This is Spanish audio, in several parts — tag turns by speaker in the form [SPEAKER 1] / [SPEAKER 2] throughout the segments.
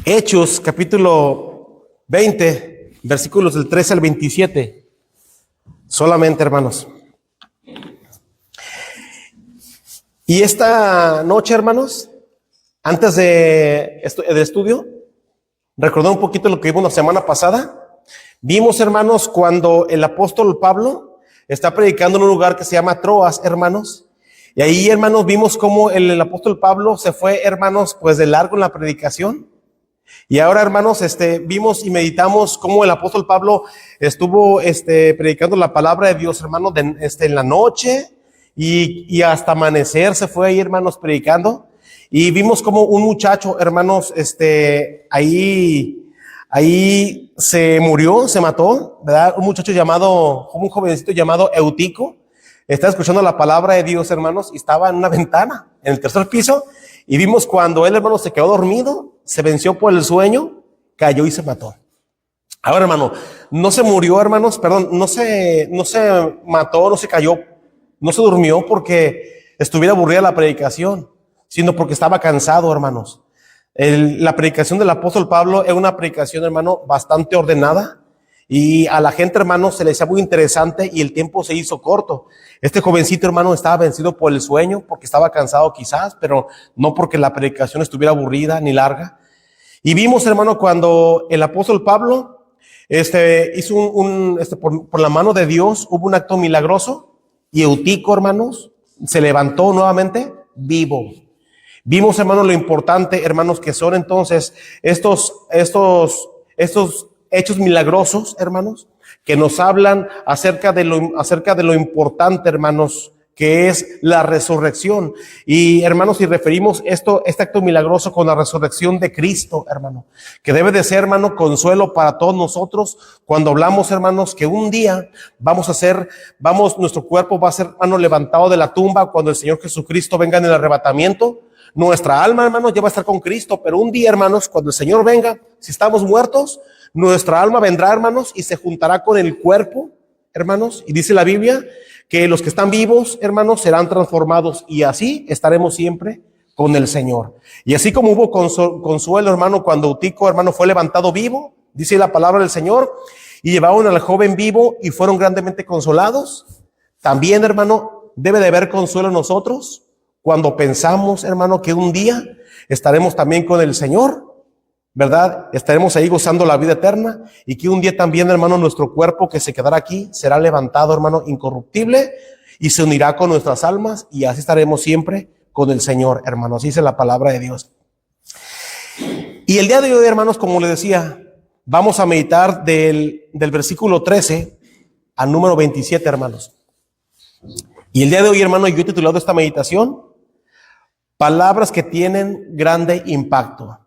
[SPEAKER 1] Hechos, capítulo 20, versículos del 13 al 27. Solamente, hermanos. Y esta noche, hermanos, antes del estudio, recordé un poquito lo que vimos la semana pasada. Vimos, hermanos, cuando el apóstol Pablo está predicando en un lugar que se llama Troas, hermanos. Y ahí, hermanos, vimos cómo el apóstol Pablo se fue, hermanos, pues de largo en la predicación. Y ahora, hermanos, vimos y meditamos cómo el apóstol Pablo estuvo predicando la palabra de Dios, hermanos, en la noche y hasta amanecer se fue ahí, hermanos, predicando. Y vimos como un muchacho, hermanos, ahí se murió, se mató, ¿verdad? Un jovencito llamado Eutico, estaba escuchando la palabra de Dios, hermanos, y estaba en una ventana, en el tercer piso, y vimos cuando él, hermano, se quedó dormido, se venció por el sueño, cayó y se mató. Ahora, hermano, no se murió, hermanos, perdón, no se mató, no se cayó, no se durmió porque estuviera aburrida la predicación, sino porque estaba cansado, hermanos. La predicación del apóstol Pablo es una predicación, hermano, bastante ordenada, y a la gente, hermano, se le hacía muy interesante y el tiempo se hizo corto. Este jovencito, hermano, estaba vencido por el sueño porque estaba cansado quizás, pero no porque la predicación estuviera aburrida ni larga. Y vimos, hermano, cuando el apóstol Pablo hizo por la mano de Dios hubo un acto milagroso y Eutico, hermanos, se levantó nuevamente vivo. Vimos, hermanos, lo importante, hermanos, que son entonces estos hechos milagrosos, hermanos, que nos hablan acerca de lo importante, hermanos, que es la resurrección. Y, hermanos, si referimos este acto milagroso con la resurrección de Cristo, hermano, que debe de ser, hermano, consuelo para todos nosotros cuando hablamos, hermanos, que un día nuestro cuerpo va a ser, hermano, levantado de la tumba cuando el Señor Jesucristo venga en el arrebatamiento. Nuestra alma, hermanos, ya va a estar con Cristo, pero un día, hermanos, cuando el Señor venga, si estamos muertos, nuestra alma vendrá, hermanos, y se juntará con el cuerpo, hermanos, y dice la Biblia que los que están vivos, hermanos, serán transformados y así estaremos siempre con el Señor. Y así como hubo consuelo, hermano, cuando Eutico, hermano, fue levantado vivo, dice la palabra del Señor, y llevaron al joven vivo y fueron grandemente consolados, también, hermano, debe de haber consuelo en nosotros cuando pensamos, hermano, que un día estaremos también con el Señor, ¿verdad? Estaremos ahí gozando la vida eterna y que un día también, hermano, nuestro cuerpo que se quedará aquí será levantado, hermano, incorruptible y se unirá con nuestras almas y así estaremos siempre con el Señor, hermanos. Así dice la palabra de Dios. Y el día de hoy, hermanos, como les decía, vamos a meditar del versículo 13 al número 27, hermanos. Y el día de hoy, hermano, yo he titulado esta meditación Palabras que tienen grande impacto.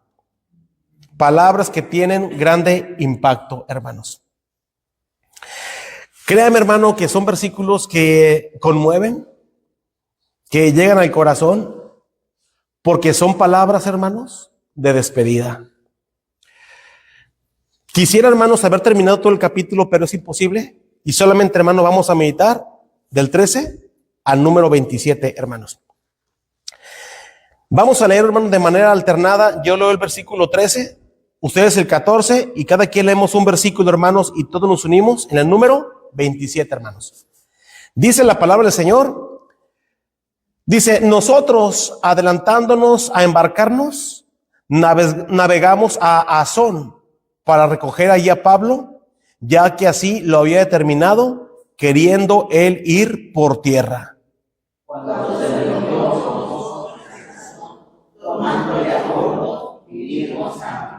[SPEAKER 1] Palabras que tienen grande impacto, hermanos. Créame, hermano, que son versículos que conmueven, que llegan al corazón, porque son palabras, hermanos, de despedida. Quisiera, hermanos, haber terminado todo el capítulo, pero es imposible. Y solamente, hermano, vamos a meditar del 13 al número 27, hermanos. Vamos a leer, hermanos, de manera alternada. Yo leo el versículo 13. Ustedes el 14 y cada quien leemos un versículo, hermanos, y todos nos unimos en el número 27, hermanos. Dice la palabra del Señor, dice, nosotros adelantándonos a embarcarnos, navegamos a Asón para recoger allí a Pablo, ya que así lo había determinado, queriendo él ir por tierra. Cuando se levantó, tomando ya bordo, vinimos a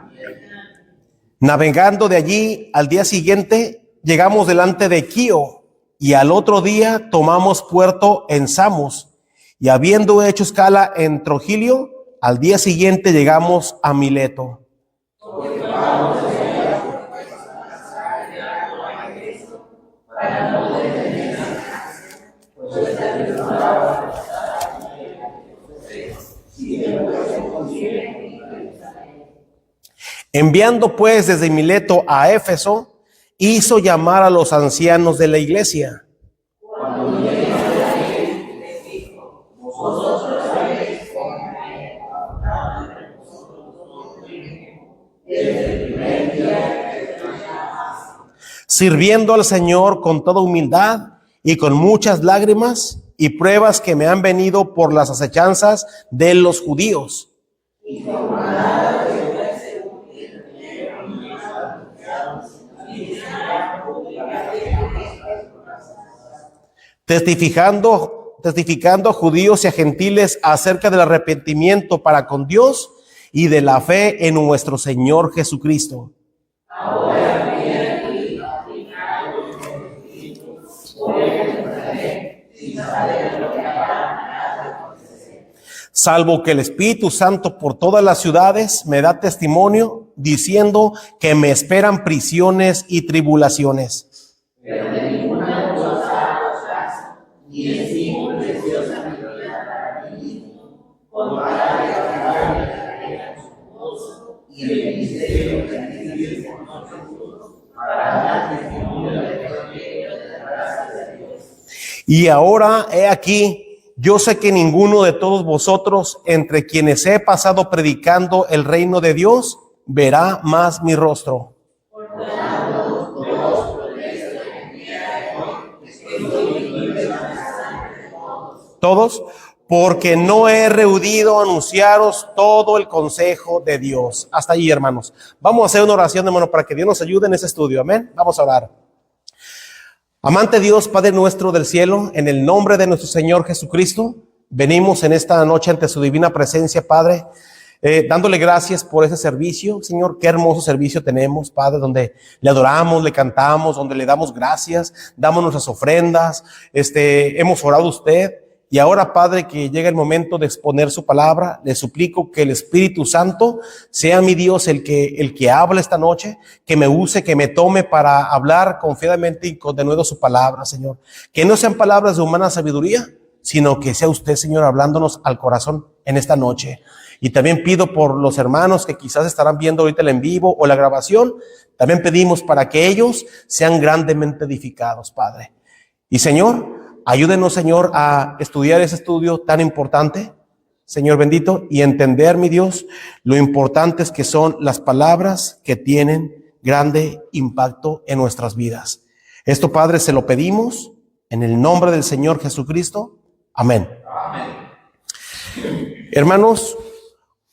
[SPEAKER 1] Navegando de allí, al día siguiente llegamos delante de Quío y al otro día tomamos puerto en Samos y habiendo hecho escala en Trogilio, al día siguiente llegamos a Mileto. Enviando pues desde Mileto a Éfeso, hizo llamar a los ancianos de la iglesia. Cuando llegaron a él, les dijo, vosotros sabéis cómo sirviendo al Señor con toda humildad y con muchas lágrimas y pruebas que me han venido por las acechanzas de los judíos. Testificando a judíos y a gentiles acerca del arrepentimiento para con Dios y de la fe en nuestro Señor Jesucristo. Salvo que el Espíritu Santo por todas las ciudades me da testimonio, diciendo que me esperan prisiones y tribulaciones. Pero de ninguna cosa os caso, ni estimo preciosa mi vida para mí mismo, con tal de ganar la carrera con gozo y el ministerio que recibí por nosotros, para dar testimonio del evangelio de la gracia de Dios. Y ahora he aquí, yo sé que ninguno de todos vosotros, entre quienes he pasado predicando el reino de Dios, verá más mi rostro. Todos, porque no he rehudido anunciaros todo el consejo de Dios. Hasta allí, hermanos. Vamos a hacer una oración, hermano, para que Dios nos ayude en ese estudio. Amén. Vamos a orar. Amante Dios, Padre nuestro del cielo, en el nombre de nuestro Señor Jesucristo, venimos en esta noche ante su divina presencia, Padre, dándole gracias por ese servicio. Señor, qué hermoso servicio tenemos, Padre, donde le adoramos, le cantamos, donde le damos gracias, damos nuestras ofrendas, hemos orado a usted. Y ahora, Padre, que llega el momento de exponer su palabra, le suplico que el Espíritu Santo sea mi Dios el que habla esta noche, que me use, que me tome para hablar confiadamente y con denuedo su palabra, Señor. Que no sean palabras de humana sabiduría, sino que sea usted, Señor, hablándonos al corazón en esta noche. Y también pido por los hermanos que quizás estarán viendo ahorita el en vivo o la grabación, también pedimos para que ellos sean grandemente edificados, Padre. Y Señor, ayúdenos, Señor, a estudiar ese estudio tan importante, Señor bendito, y entender, mi Dios, lo importantes que son las palabras que tienen grande impacto en nuestras vidas. Esto, Padre, se lo pedimos en el nombre del Señor Jesucristo. Amén. Amén. Hermanos,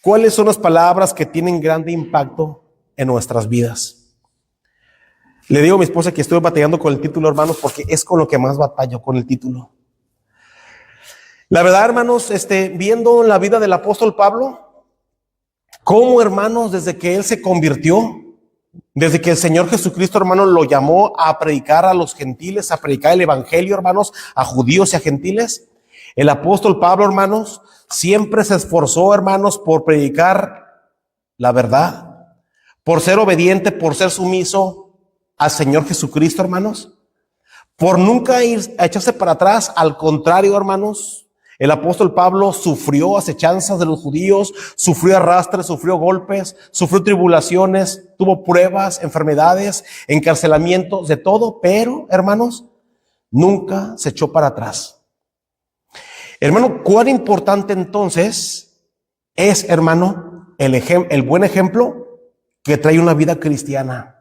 [SPEAKER 1] ¿cuáles son las palabras que tienen grande impacto en nuestras vidas? Le digo a mi esposa que estoy batallando con el título, hermanos, porque es con lo que más batallo, con el título. La verdad, hermanos, viendo la vida del apóstol Pablo, cómo, hermanos, desde que él se convirtió, desde que el Señor Jesucristo, hermanos, lo llamó a predicar a los gentiles, a predicar el evangelio, hermanos, a judíos y a gentiles, el apóstol Pablo, hermanos, siempre se esforzó, hermanos, por predicar la verdad, por ser obediente, por ser sumiso al Señor Jesucristo, hermanos, por nunca ir a echarse para atrás. Al contrario, hermanos, el apóstol Pablo sufrió acechanzas de los judíos, sufrió arrastres, sufrió golpes, sufrió tribulaciones, tuvo pruebas, enfermedades, encarcelamientos, de todo, pero, hermanos, nunca se echó para atrás. Hermano, cuán importante entonces es, hermano, el buen ejemplo que trae una vida cristiana.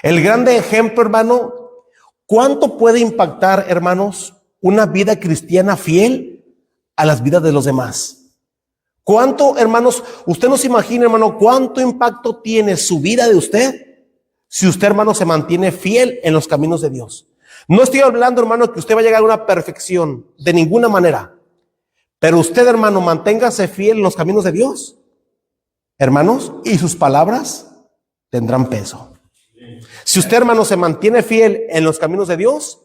[SPEAKER 1] El grande ejemplo, hermano, ¿cuánto puede impactar, hermanos, una vida cristiana fiel a las vidas de los demás? ¿Cuánto, hermanos, usted no se imagina, hermano, cuánto impacto tiene su vida de usted si usted, hermano, se mantiene fiel en los caminos de Dios? No estoy hablando, hermano, que usted va a llegar a una perfección, de ninguna manera. Pero usted, hermano, manténgase fiel en los caminos de Dios, hermanos, y sus palabras tendrán peso. Si usted, hermano, se mantiene fiel en los caminos de Dios,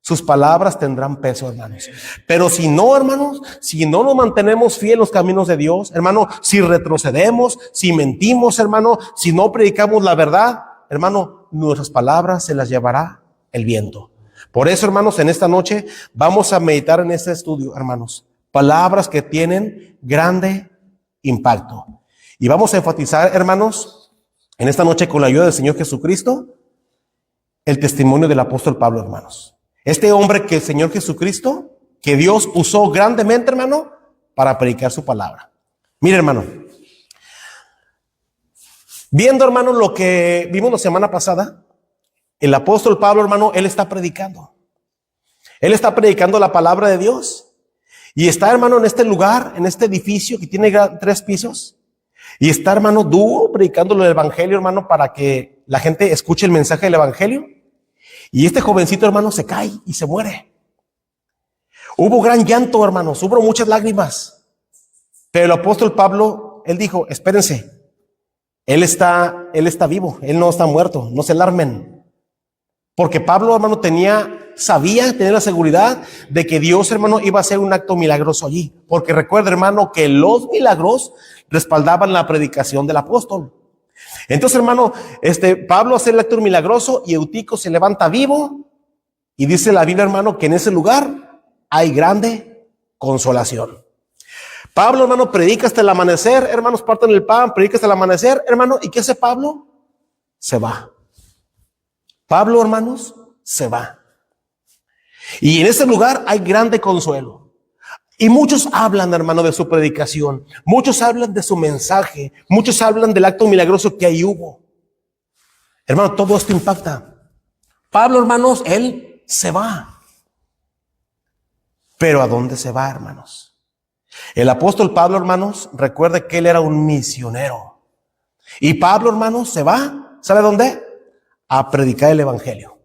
[SPEAKER 1] sus palabras tendrán peso, hermanos. Pero si no, hermanos, si no nos mantenemos fiel en los caminos de Dios, hermano, si retrocedemos, si mentimos, hermano, si no predicamos la verdad, hermano, nuestras palabras se las llevará el viento. Por eso, hermanos, en esta noche vamos a meditar en este estudio, hermanos, palabras que tienen grande impacto. Y vamos a enfatizar, hermanos, en esta noche, con la ayuda del Señor Jesucristo, el testimonio del apóstol Pablo, hermanos. Este hombre que el Señor Jesucristo, que Dios usó grandemente, hermano, para predicar su palabra. Mire, hermano, Viendo, hermano, lo que vimos la semana pasada, el apóstol Pablo, hermano, él está predicando. Él está predicando la palabra de Dios. Y está, hermano, en este lugar, en este edificio que tiene 3 pisos. Y está, hermano, duro predicando el evangelio, hermano, para que la gente escuche el mensaje del evangelio. Y este jovencito, hermano, se cae y se muere. Hubo gran llanto, hermanos, hubo muchas lágrimas. Pero el apóstol Pablo, él dijo, espérense. Él está vivo, él no está muerto, no se alarmen. Porque Pablo, hermano, tenía la seguridad de que Dios, hermano, iba a hacer un acto milagroso allí. Porque recuerda, hermano, que los milagros respaldaban la predicación del apóstol. Entonces, hermano, Pablo hace el acto milagroso y Eutico se levanta vivo. Y dice la Biblia, hermano, que en ese lugar hay grande consolación. Pablo, hermano, predica hasta el amanecer, hermanos, parten el pan, predica hasta el amanecer, hermano, ¿y qué hace Pablo? Se va. Pablo, hermanos, se va. Y en ese lugar hay grande consuelo. Y muchos hablan, hermano, de su predicación, muchos hablan de su mensaje, muchos hablan del acto milagroso que ahí hubo. Hermano, todo esto impacta. Pablo, hermanos, él se va. Pero ¿a dónde se va, hermanos? El apóstol Pablo, hermanos, recuerde que él era un misionero. Y Pablo, hermanos, se va, ¿sabe dónde? A predicar el evangelio.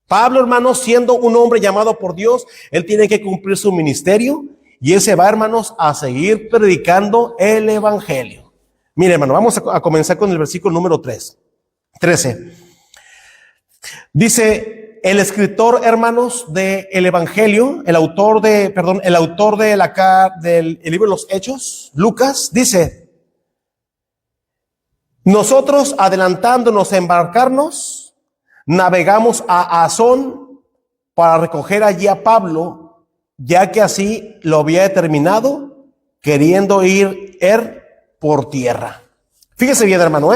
[SPEAKER 1] Pablo, hermanos, siendo un hombre llamado por Dios, él tiene que cumplir su ministerio y él se va, hermanos, a seguir predicando el evangelio. Mire, hermano, vamos a comenzar con el versículo número 13. Dice el escritor, hermanos, del evangelio, el autor del libro de los Hechos, Lucas, dice: nosotros, adelantándonos a embarcarnos, navegamos a Asón para recoger allí a Pablo, ya que así lo había determinado, queriendo ir él por tierra. Fíjese bien, hermano,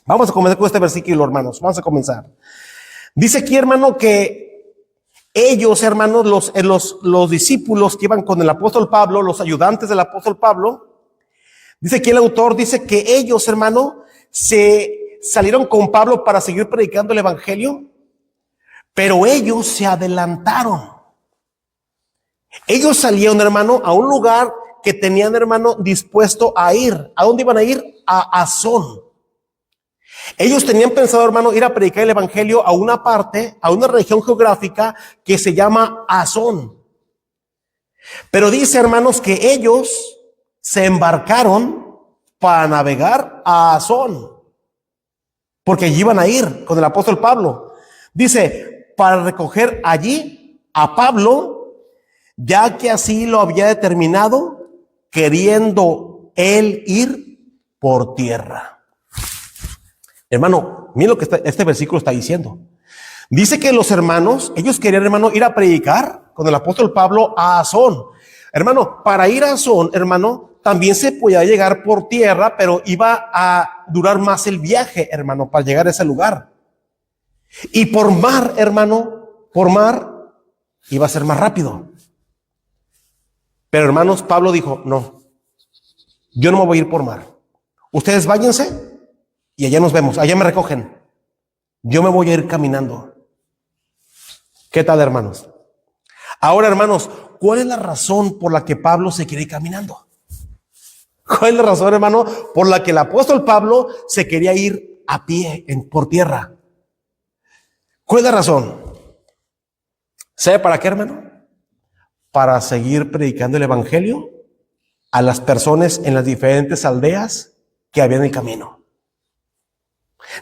[SPEAKER 1] vamos a comenzar con este versículo, hermanos. Vamos a comenzar. Dice aquí, hermano, que ellos, hermanos, los discípulos que iban con el apóstol Pablo, los ayudantes del apóstol Pablo, dice aquí el autor, dice que ellos, hermano, se salieron con Pablo para seguir predicando el evangelio, pero ellos se adelantaron. Ellos salieron, hermano, a un lugar que tenían, hermano, dispuesto a ir. ¿A dónde iban a ir? A Asón. Ellos tenían pensado, hermano, ir a predicar el evangelio a una parte, a una región geográfica que se llama Asón. Pero dice, hermanos, que ellos se embarcaron para navegar a Asón, porque allí iban a ir con el apóstol Pablo. Dice, para recoger allí a Pablo, ya que así lo había determinado, queriendo él ir por tierra. Hermano, miren lo que este versículo está diciendo. Dice que los hermanos, ellos querían, hermano, ir a predicar con el apóstol Pablo a Asón. Hermano, para ir a Asón, hermano, también se podía llegar por tierra, pero iba a durar más el viaje, hermano, para llegar a ese lugar. Y por mar, hermano, por mar iba a ser más rápido. Pero, hermanos, Pablo dijo, no, yo no me voy a ir por mar. Ustedes váyanse y allá nos vemos, allá me recogen. Yo me voy a ir caminando. ¿Qué tal, hermanos? Ahora, hermanos, ¿cuál es la razón por la que Pablo se quiere ir caminando? ¿Cuál es la razón, hermano, por la que el apóstol Pablo se quería ir a pie, por tierra? ¿Cuál es la razón? ¿Sabe para qué, hermano? Para seguir predicando el evangelio a las personas en las diferentes aldeas que había en el camino.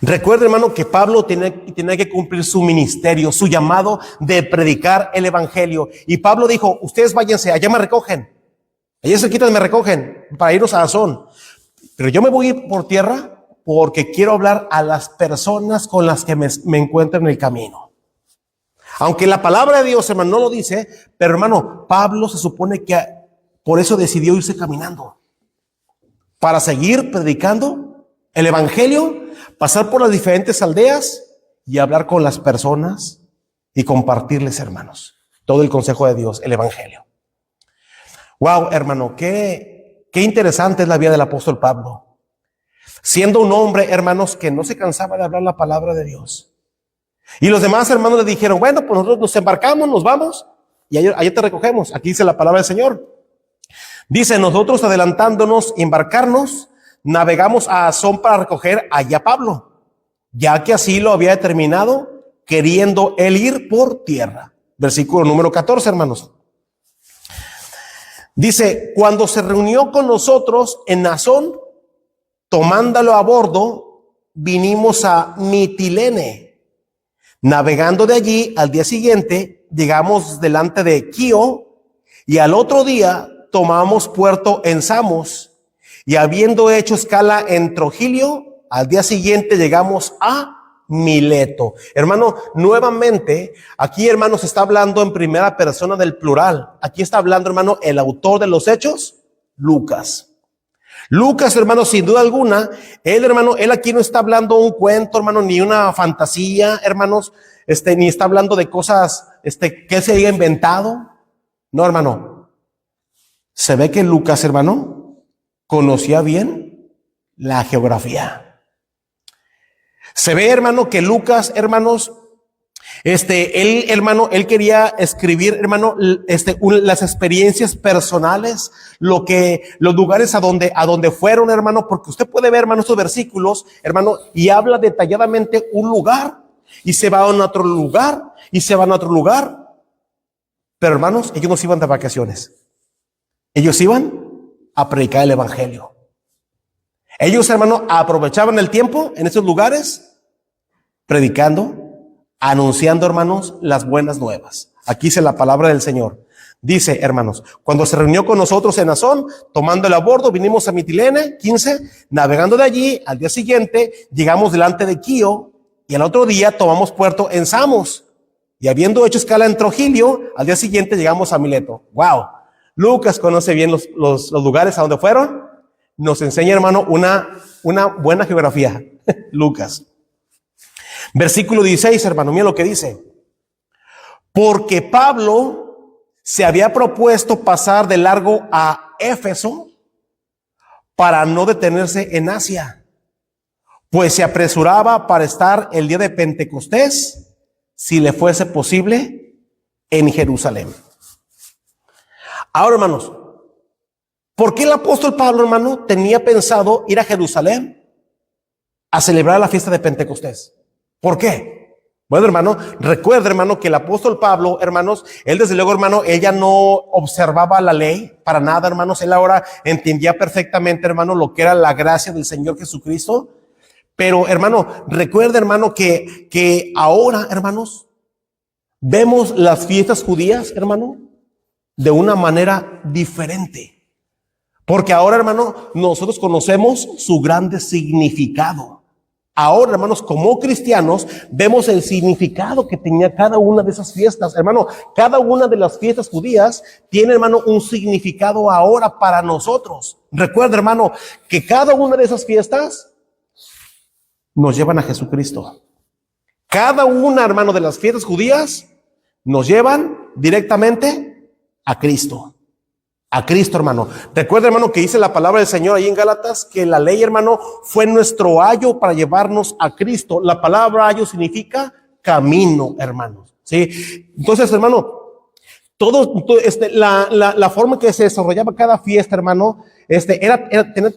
[SPEAKER 1] Recuerda, hermano, que Pablo tenía que cumplir su ministerio, su llamado de predicar el evangelio. Y Pablo dijo, ustedes váyanse, allá me recogen. Allá cerquita me recogen para irnos a Asón. Pero yo me voy a ir por tierra porque quiero hablar a las personas con las que me encuentro en el camino. Aunque la palabra de Dios, hermano, no lo dice, pero, hermano, Pablo se supone que por eso decidió irse caminando. Para seguir predicando el evangelio, pasar por las diferentes aldeas y hablar con las personas y compartirles, hermanos, todo el consejo de Dios, el evangelio. Wow, hermano, qué interesante es la vida del apóstol Pablo. siendo un hombre, hermanos, que no se cansaba de hablar la palabra de Dios. Y los demás hermanos le dijeron, bueno, pues nosotros nos embarcamos, nos vamos, y allá te recogemos. Aquí dice la palabra del Señor. Dice, nosotros adelantándonos, embarcarnos, navegamos a Asón para recoger allá a Pablo, ya que así lo había determinado, queriendo él ir por tierra. Versículo número 14, hermanos. Dice, cuando se reunió con nosotros en Asón, tomándolo a bordo, vinimos a Mitilene. Navegando de allí, al día siguiente, llegamos delante de Quío, y al otro día tomamos puerto en Samos, y habiendo hecho escala en Trogilio, al día siguiente llegamos a Mileto. Hermano, nuevamente, aquí, hermano, se está hablando en primera persona del plural. Aquí está hablando, hermano, el autor de los hechos, Lucas. Lucas, hermano, sin duda alguna, él aquí no está hablando un cuento, hermano, ni una fantasía, hermanos, ni está hablando de cosas, que él se haya inventado. No, hermano. Se ve que Lucas, hermano, conocía bien la geografía. Se ve, hermano, que Lucas, hermanos, él quería escribir, hermano, las experiencias personales, los lugares a donde fueron, hermano, porque usted puede ver, hermano, estos versículos, hermano, y habla detalladamente un lugar, y se va a otro lugar, y se van a otro lugar. Pero, hermanos, ellos no se iban de vacaciones. Ellos iban a predicar el evangelio. Ellos, hermano, aprovechaban el tiempo en esos lugares, predicando, anunciando, hermanos, las buenas nuevas. Aquí dice la palabra del Señor. Dice, hermanos, cuando se reunió con nosotros en Asón, tomándolo a bordo, vinimos a Mitilene, 15, navegando de allí, al día siguiente, llegamos delante de Quío, y al otro día tomamos puerto en Samos, y habiendo hecho escala en Trogilio, al día siguiente llegamos a Mileto. Wow, Lucas conoce bien los lugares a donde fueron. Nos enseña, hermano, una buena geografía. Lucas. Versículo 16, hermano, mira lo que dice. Porque Pablo se había propuesto pasar de largo a Éfeso para no detenerse en Asia, pues se apresuraba para estar el día de Pentecostés, si le fuese posible, en Jerusalén. Ahora, hermanos, ¿por qué el apóstol Pablo, hermano, tenía pensado ir a Jerusalén a celebrar la fiesta de Pentecostés? ¿Por qué? Bueno, hermano, recuerda, hermano, que el apóstol Pablo, hermanos, él desde luego, hermano, ella no observaba la ley para nada, hermanos. Él ahora entendía perfectamente, hermano, lo que era la gracia del Señor Jesucristo. Pero, hermano, recuerda, hermano, que ahora, hermanos, vemos las fiestas judías, hermano, de una manera diferente. Porque ahora, hermano, nosotros conocemos su grande significado. Ahora, hermanos, como cristianos, vemos el significado que tenía cada una de esas fiestas. Hermano, cada una de las fiestas judías tiene, hermano, un significado ahora para nosotros. Recuerda, hermano, que cada una de esas fiestas nos llevan a Jesucristo. Cada una, hermano, de las fiestas judías nos llevan directamente a Cristo. A Cristo, hermano. Recuerda, hermano, que dice la palabra del Señor ahí en Gálatas, que la ley, hermano, fue nuestro ayo para llevarnos a Cristo. La palabra ayo significa camino, hermanos. ¿Sí? Entonces, hermano, la forma que se desarrollaba cada fiesta, hermano,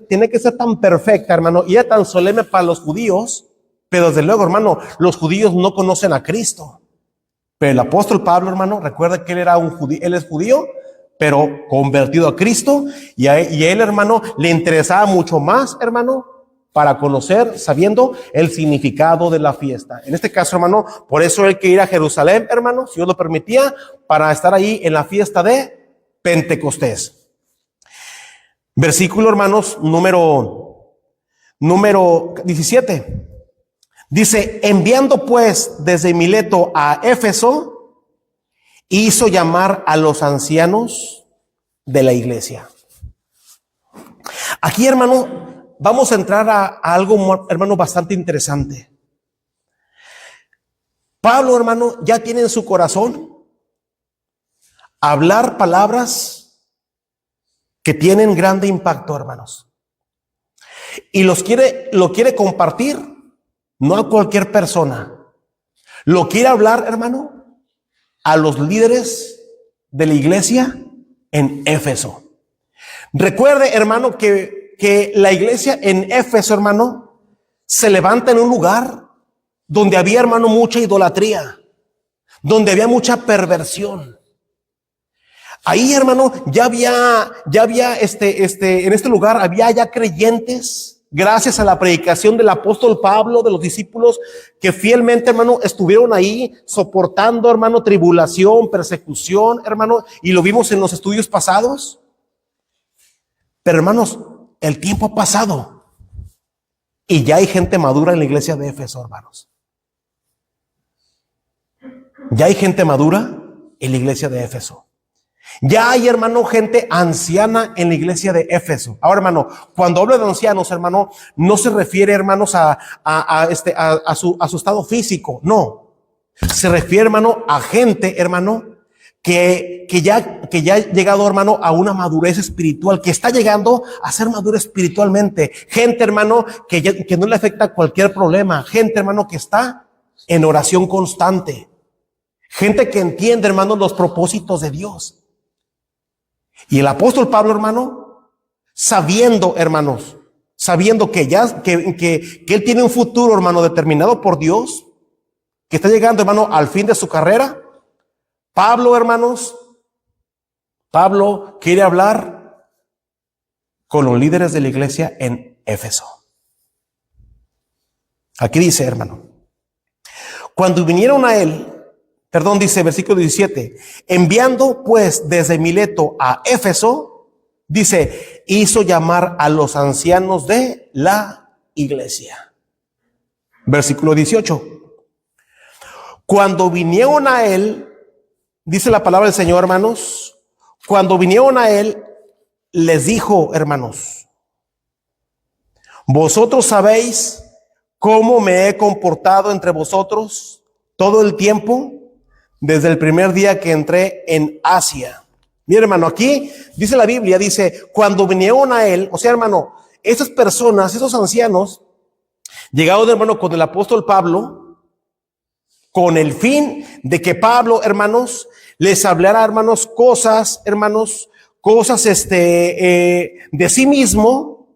[SPEAKER 1] tenía que ser tan perfecta, hermano, y era tan solemne para los judíos, pero desde luego, hermano, los judíos no conocen a Cristo. Pero el apóstol Pablo, hermano, recuerda que él es judío, pero convertido a Cristo, y a él, hermano, le interesaba mucho más, hermano, para conocer, sabiendo el significado de la fiesta. En este caso, hermano, por eso él quería ir a Jerusalén, hermano, si Dios lo permitía, para estar ahí en la fiesta de Pentecostés. Versículo, hermanos, número 17. Dice, enviando pues desde Mileto a Éfeso, hizo llamar a los ancianos de la iglesia. Aquí, hermano, vamos a entrar a algo, hermano, bastante interesante. Pablo, hermano, ya tiene en su corazón hablar palabras que tienen grande impacto, hermanos. Y lo quiere compartir, no a cualquier persona. Lo quiere hablar, hermano, a los líderes de la iglesia en Éfeso. Recuerde, hermano, que la iglesia en Éfeso, hermano, se levanta en un lugar donde había, hermano, mucha idolatría, donde había mucha perversión. Ahí, hermano, ya había en este lugar había ya creyentes, gracias a la predicación del apóstol Pablo, de los discípulos que fielmente, hermano, estuvieron ahí soportando, hermano, tribulación, persecución, hermano, y lo vimos en los estudios pasados. Pero, hermanos, el tiempo ha pasado y ya hay gente madura en la iglesia de Éfeso, hermanos. Ya hay gente madura en la iglesia de Éfeso. Ya hay, hermano, gente anciana en la iglesia de Éfeso. Ahora, hermano, cuando hablo de ancianos, hermano, no se refiere, hermanos, a su estado físico. No. Se refiere, hermano, a gente, hermano, que ya ha llegado, hermano, a una madurez espiritual, que está llegando a ser madura espiritualmente. Gente, hermano, que no le afecta cualquier problema. Gente, hermano, que está en oración constante. Gente que entiende, hermano, los propósitos de Dios. Y el apóstol Pablo, hermano, sabiendo, hermanos, sabiendo que él tiene un futuro, hermano, determinado por Dios, que está llegando, hermano, al fin de su carrera, Pablo, hermanos, Pablo quiere hablar con los líderes de la iglesia en Éfeso. Aquí dice, hermano, cuando vinieron a él, dice versículo 17, enviando pues desde Mileto a Éfeso, dice, hizo llamar a los ancianos de la iglesia. Versículo 18, cuando vinieron a él, dice la palabra del Señor, hermanos, cuando vinieron a él, les dijo, hermanos, vosotros sabéis cómo me he comportado entre vosotros todo el tiempo, desde el primer día que entré en Asia. Mira, hermano, aquí dice la Biblia, dice, cuando vinieron a él, o sea, hermano, esas personas, esos ancianos, llegaron, hermano, con el apóstol Pablo, con el fin de que Pablo, hermanos, les hablara, hermanos, cosas de sí mismo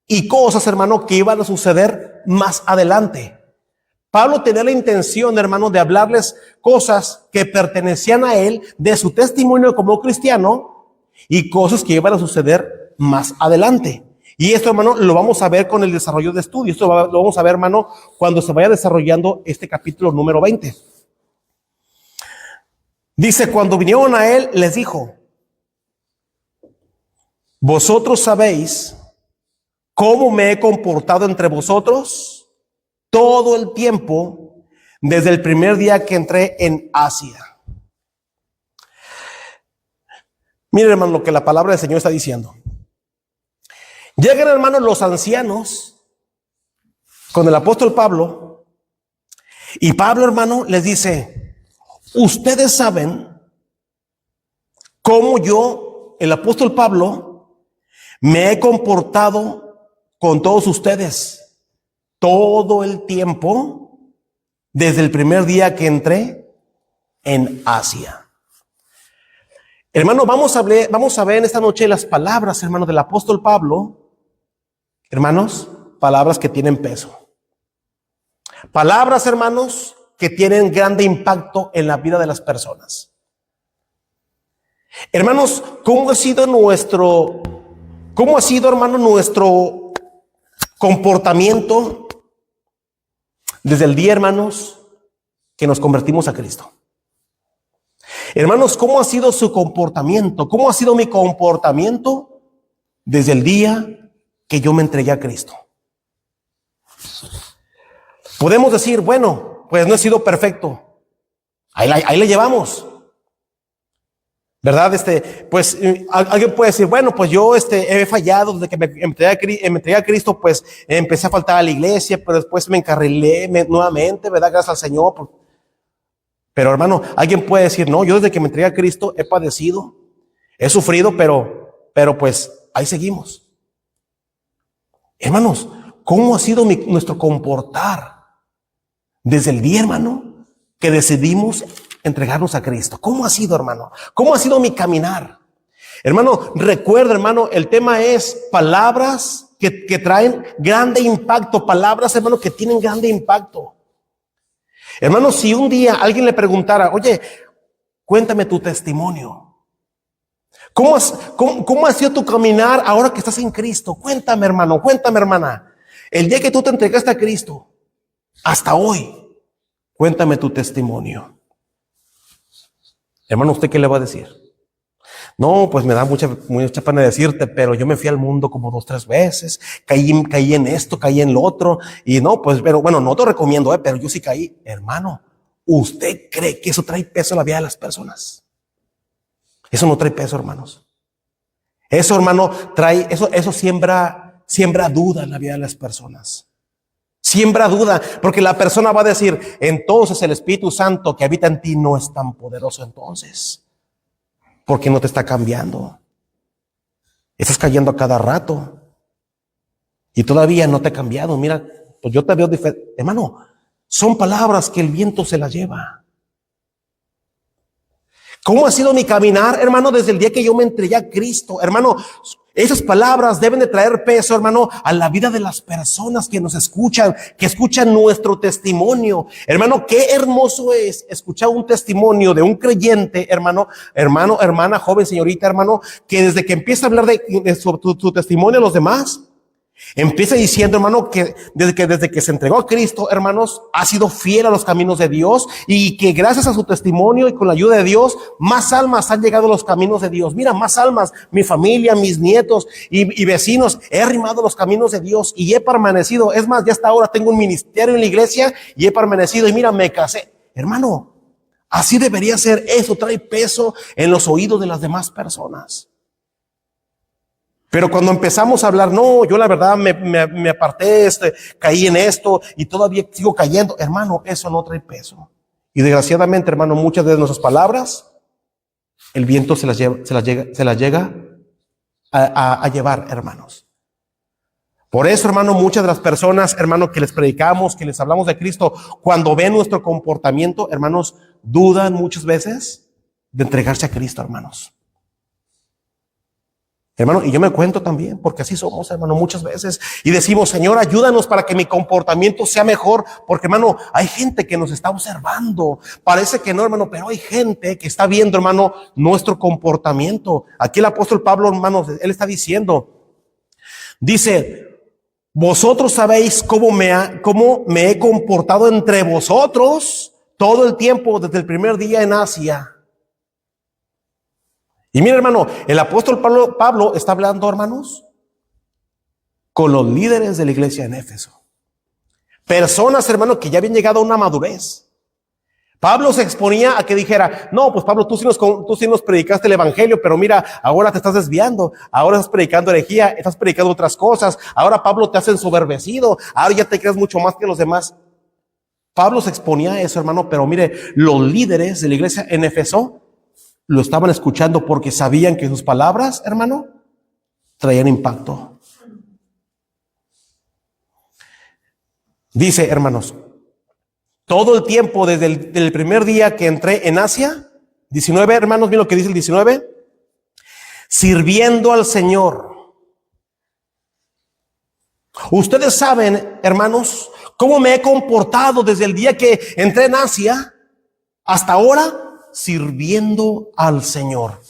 [SPEAKER 1] y cosas, hermano, que iban a suceder más adelante. Pablo tenía la intención, hermano, de hablarles cosas que pertenecían a él, de su testimonio como cristiano, y cosas que iban a suceder más adelante. Y esto, hermano, lo vamos a ver con el desarrollo de estudio. Esto lo vamos a ver, hermano, cuando se vaya desarrollando este capítulo número 20. Dice, cuando vinieron a él, les dijo, vosotros sabéis cómo me he comportado entre vosotros todo el tiempo, desde el primer día que entré en Asia. Miren, hermano, lo que la palabra del Señor está diciendo. Llegan, hermanos, los ancianos con el apóstol Pablo, y Pablo, hermano, les dice, ustedes saben cómo yo, el apóstol Pablo, me he comportado con todos ustedes todo el tiempo, desde el primer día que entré en Asia. Hermano, vamos a ver en esta noche las palabras, hermano, del apóstol Pablo. Hermanos, palabras que tienen peso. Palabras, hermanos, que tienen grande impacto en la vida de las personas. Hermanos, ¿cómo ha sido, hermano, nuestro comportamiento desde el día, hermanos, que nos convertimos a Cristo? Hermanos, ¿cómo ha sido su comportamiento? ¿Cómo ha sido mi comportamiento desde el día que yo me entregué a Cristo? Podemos decir, bueno, pues no he sido perfecto. Ahí le llevamos. ¿Verdad? Pues alguien puede decir, bueno, pues yo he fallado desde que me entregué a Cristo, pues empecé a faltar a la iglesia, pero después me encarrilé nuevamente, ¿verdad? Gracias al Señor. Pero, hermano, alguien puede decir, no, yo desde que me entregué a Cristo he padecido, he sufrido, pero pues ahí seguimos. Hermanos, ¿cómo ha sido nuestro comportar desde el día, hermano, que decidimos entregarnos a Cristo? ¿Cómo ha sido, hermano? ¿Cómo ha sido mi caminar? Hermano, recuerda, hermano, el tema es palabras que traen grande impacto, palabras, hermano, que tienen grande impacto. Hermano, si un día alguien le preguntara, oye, cuéntame tu testimonio. ¿Cómo ha sido tu caminar ahora que estás en Cristo? Cuéntame, hermano, cuéntame, hermana. El día que tú te entregaste a Cristo, hasta hoy, cuéntame tu testimonio. Hermano, ¿usted qué le va a decir? No, pues me da mucha pena decirte, pero yo me fui al mundo como 2, 3 veces, caí en esto, caí en lo otro, y no, pues, pero bueno, no te recomiendo, pero yo sí caí. Hermano, ¿usted cree que eso trae peso en la vida de las personas? Eso no trae peso, hermanos. Eso, hermano, eso siembra duda en la vida de las personas. Siembra duda, porque la persona va a decir, entonces el Espíritu Santo que habita en ti no es tan poderoso entonces. Porque no te está cambiando. Estás cayendo a cada rato. Y todavía no te ha cambiado. Mira, pues yo te veo diferente. Hermano, son palabras que el viento se las lleva. ¿Cómo ha sido mi caminar, hermano, desde el día que yo me entregué a Cristo? Hermano, esas palabras deben de traer peso, hermano, a la vida de las personas que nos escuchan, que escuchan nuestro testimonio. Hermano, qué hermoso es escuchar un testimonio de un creyente, hermano, hermana, joven, señorita, hermano, que desde que empieza a hablar sobre su testimonio a los demás, empieza diciendo, hermano, que desde que se entregó a Cristo, hermanos, ha sido fiel a los caminos de Dios y que gracias a su testimonio y con la ayuda de Dios, más almas han llegado a los caminos de Dios. Mira, más almas, mi familia, mis nietos y vecinos, he arrimado los caminos de Dios y he permanecido. Es más, ya hasta ahora tengo un ministerio en la iglesia y he permanecido y mira, me casé. Hermano, así debería ser. Eso trae peso en los oídos de las demás personas. Pero cuando empezamos a hablar, no, yo la verdad me aparté, caí en esto y todavía sigo cayendo. Hermano, eso no trae peso. Y desgraciadamente, hermano, muchas de nuestras palabras, el viento se las llega a llevar, hermanos. Por eso, hermano, muchas de las personas, hermano, que les predicamos, que les hablamos de Cristo, cuando ven nuestro comportamiento, hermanos, dudan muchas veces de entregarse a Cristo, hermanos. Hermano, y yo me cuento también, porque así somos, hermano, muchas veces. Y decimos, Señor, ayúdanos para que mi comportamiento sea mejor. Porque, hermano, hay gente que nos está observando. Parece que no, hermano, pero hay gente que está viendo, hermano, nuestro comportamiento. Aquí el apóstol Pablo, hermanos, él está diciendo, dice, vosotros sabéis cómo me he comportado entre vosotros todo el tiempo desde el primer día en Asia. Y mira, hermano, el apóstol Pablo está hablando, hermanos, con los líderes de la iglesia en Éfeso. Personas, hermano, que ya habían llegado a una madurez. Pablo se exponía a que dijera, no, pues Pablo, tú sí nos predicaste el evangelio, pero mira, ahora te estás desviando, ahora estás predicando herejía, estás predicando otras cosas, ahora Pablo te has ensoberbecido, ahora ya te crees mucho más que los demás. Pablo se exponía a eso, hermano, pero mire, los líderes de la iglesia en Éfeso lo estaban escuchando porque sabían que sus palabras, hermano, traían impacto. Dice, hermanos, todo el tiempo desde el primer día que entré en Asia, 19, hermanos, miren lo que dice el 19, sirviendo al Señor. Ustedes saben, hermanos, cómo me he comportado desde el día que entré en Asia hasta ahora, sirviendo al Señor.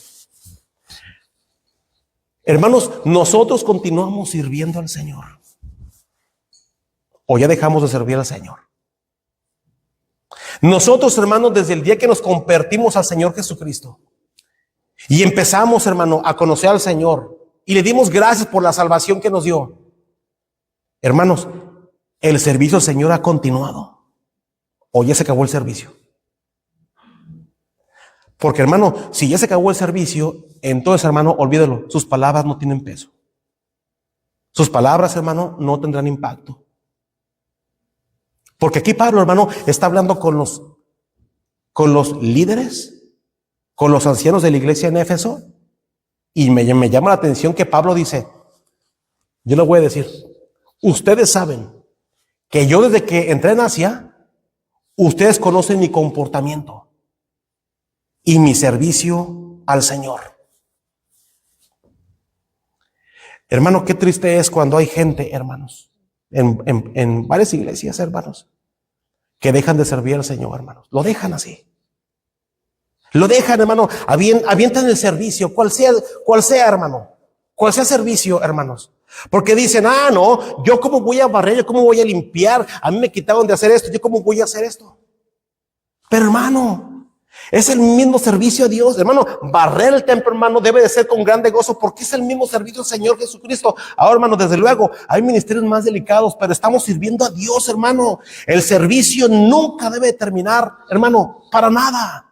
[SPEAKER 1] Hermanos, nosotros continuamos sirviendo al Señor. ¿O ya dejamos de servir al Señor? Nosotros, hermanos, desde el día que nos convertimos al Señor Jesucristo y empezamos, hermano, a conocer al Señor y le dimos gracias por la salvación que nos dio, hermanos, el servicio al Señor ha continuado. ¿O ya se acabó el servicio? Porque, hermano, si ya se acabó el servicio, entonces, hermano, olvídelo, sus palabras no tienen peso. Sus palabras, hermano, no tendrán impacto. Porque aquí Pablo, hermano, está hablando con los líderes, con los ancianos de la iglesia en Éfeso, y me llama la atención que Pablo dice, yo le voy a decir, ustedes saben que yo desde que entré en Asia, ustedes conocen mi comportamiento y mi servicio al Señor. Hermano, qué triste es cuando hay gente, hermanos, en varias iglesias, hermanos, que dejan de servir al Señor, hermanos. Lo dejan así. Lo dejan, hermano, avientan el servicio, cual sea, hermano, cual sea servicio, hermanos. Porque dicen, no, yo cómo voy a barrer, yo cómo voy a limpiar, a mí me quitaron de hacer esto, yo cómo voy a hacer esto. Pero hermano, es el mismo servicio a Dios, hermano. Barrer el templo, hermano, debe de ser con grande gozo, porque es el mismo servicio al Señor Jesucristo. Ahora, hermano, desde luego, hay ministerios más delicados, pero estamos sirviendo a Dios, hermano. El servicio nunca debe terminar, hermano, para nada.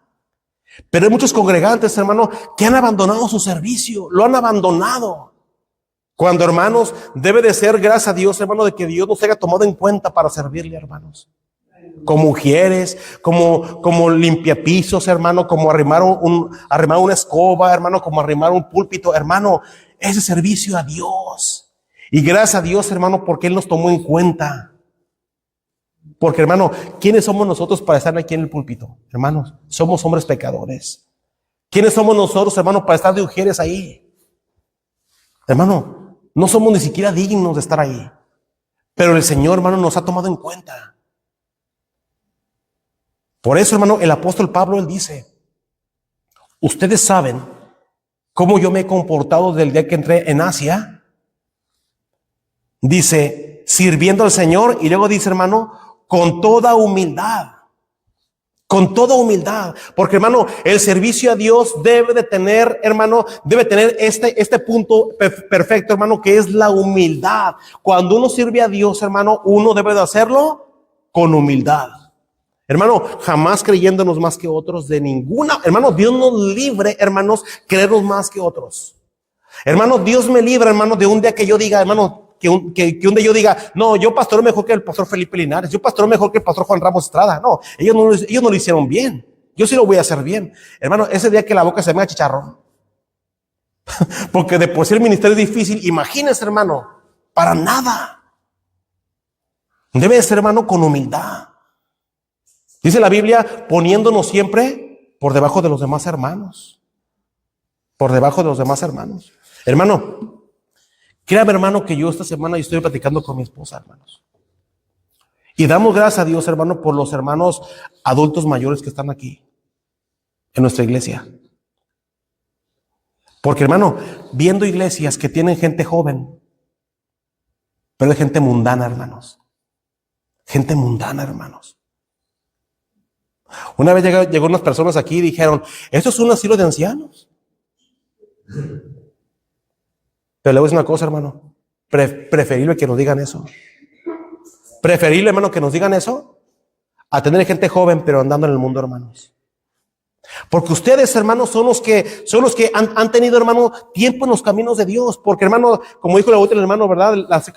[SPEAKER 1] Pero hay muchos congregantes, hermano, que han abandonado su servicio, lo han abandonado. Cuando, hermanos, debe de ser, gracias a Dios, hermano, de que Dios nos haya tomado en cuenta para servirle, hermanos. Como ujieres, como limpiapisos, hermano, como arrimar una escoba, hermano, como arrimar un púlpito, hermano, ese servicio a Dios. Y gracias a Dios, hermano, porque Él nos tomó en cuenta. Porque, hermano, ¿quiénes somos nosotros para estar aquí en el púlpito? Hermanos, somos hombres pecadores. ¿Quiénes somos nosotros, hermano, para estar de ujieres ahí? Hermano, no somos ni siquiera dignos de estar ahí. Pero el Señor, hermano, nos ha tomado en cuenta. Por eso, hermano, el apóstol Pablo, él dice, ustedes saben cómo yo me he comportado desde el día que entré en Asia. Dice, sirviendo al Señor, y luego dice, hermano, con toda humildad. Con toda humildad. Porque, hermano, el servicio a Dios debe de tener, hermano, debe tener este punto perfecto, hermano, que es la humildad. Cuando uno sirve a Dios, hermano, uno debe de hacerlo con humildad. Hermano, jamás creyéndonos más que otros de ninguna. Hermano, Dios nos libre, hermanos, creernos más que otros. Hermano, Dios me libre, hermano, de un día que yo diga, hermano, que un día yo diga, no, yo pastor mejor que el pastor Felipe Linares, yo pastor mejor que el pastor Juan Ramos Estrada. No, ellos no lo hicieron bien. Yo sí lo voy a hacer bien. Hermano, ese día que la boca se me haga chicharrón. Porque de por sí el ministerio es difícil, imagínense, hermano, para nada. Debe de ser, hermano, con humildad. Dice la Biblia, poniéndonos siempre por debajo de los demás hermanos. Por debajo de los demás hermanos. Hermano, créame, hermano, que yo esta semana yo estoy platicando con mi esposa, hermanos. Y damos gracias a Dios, hermano, por los hermanos adultos mayores que están aquí, en nuestra iglesia. Porque, hermano, viendo iglesias que tienen gente joven, pero hay gente mundana, hermanos. Gente mundana, hermanos. Una vez llegó unas personas aquí y dijeron, ¿esto es un asilo de ancianos? Pero le voy a decir una cosa, hermano. Preferible que nos digan eso. Preferible, hermano, que nos digan eso a tener gente joven, pero andando en el mundo, hermanos. Porque ustedes, hermanos, son los que han tenido, hermano, tiempo en los caminos de Dios. Porque, hermano, como dijo la otra, hermano, ¿verdad?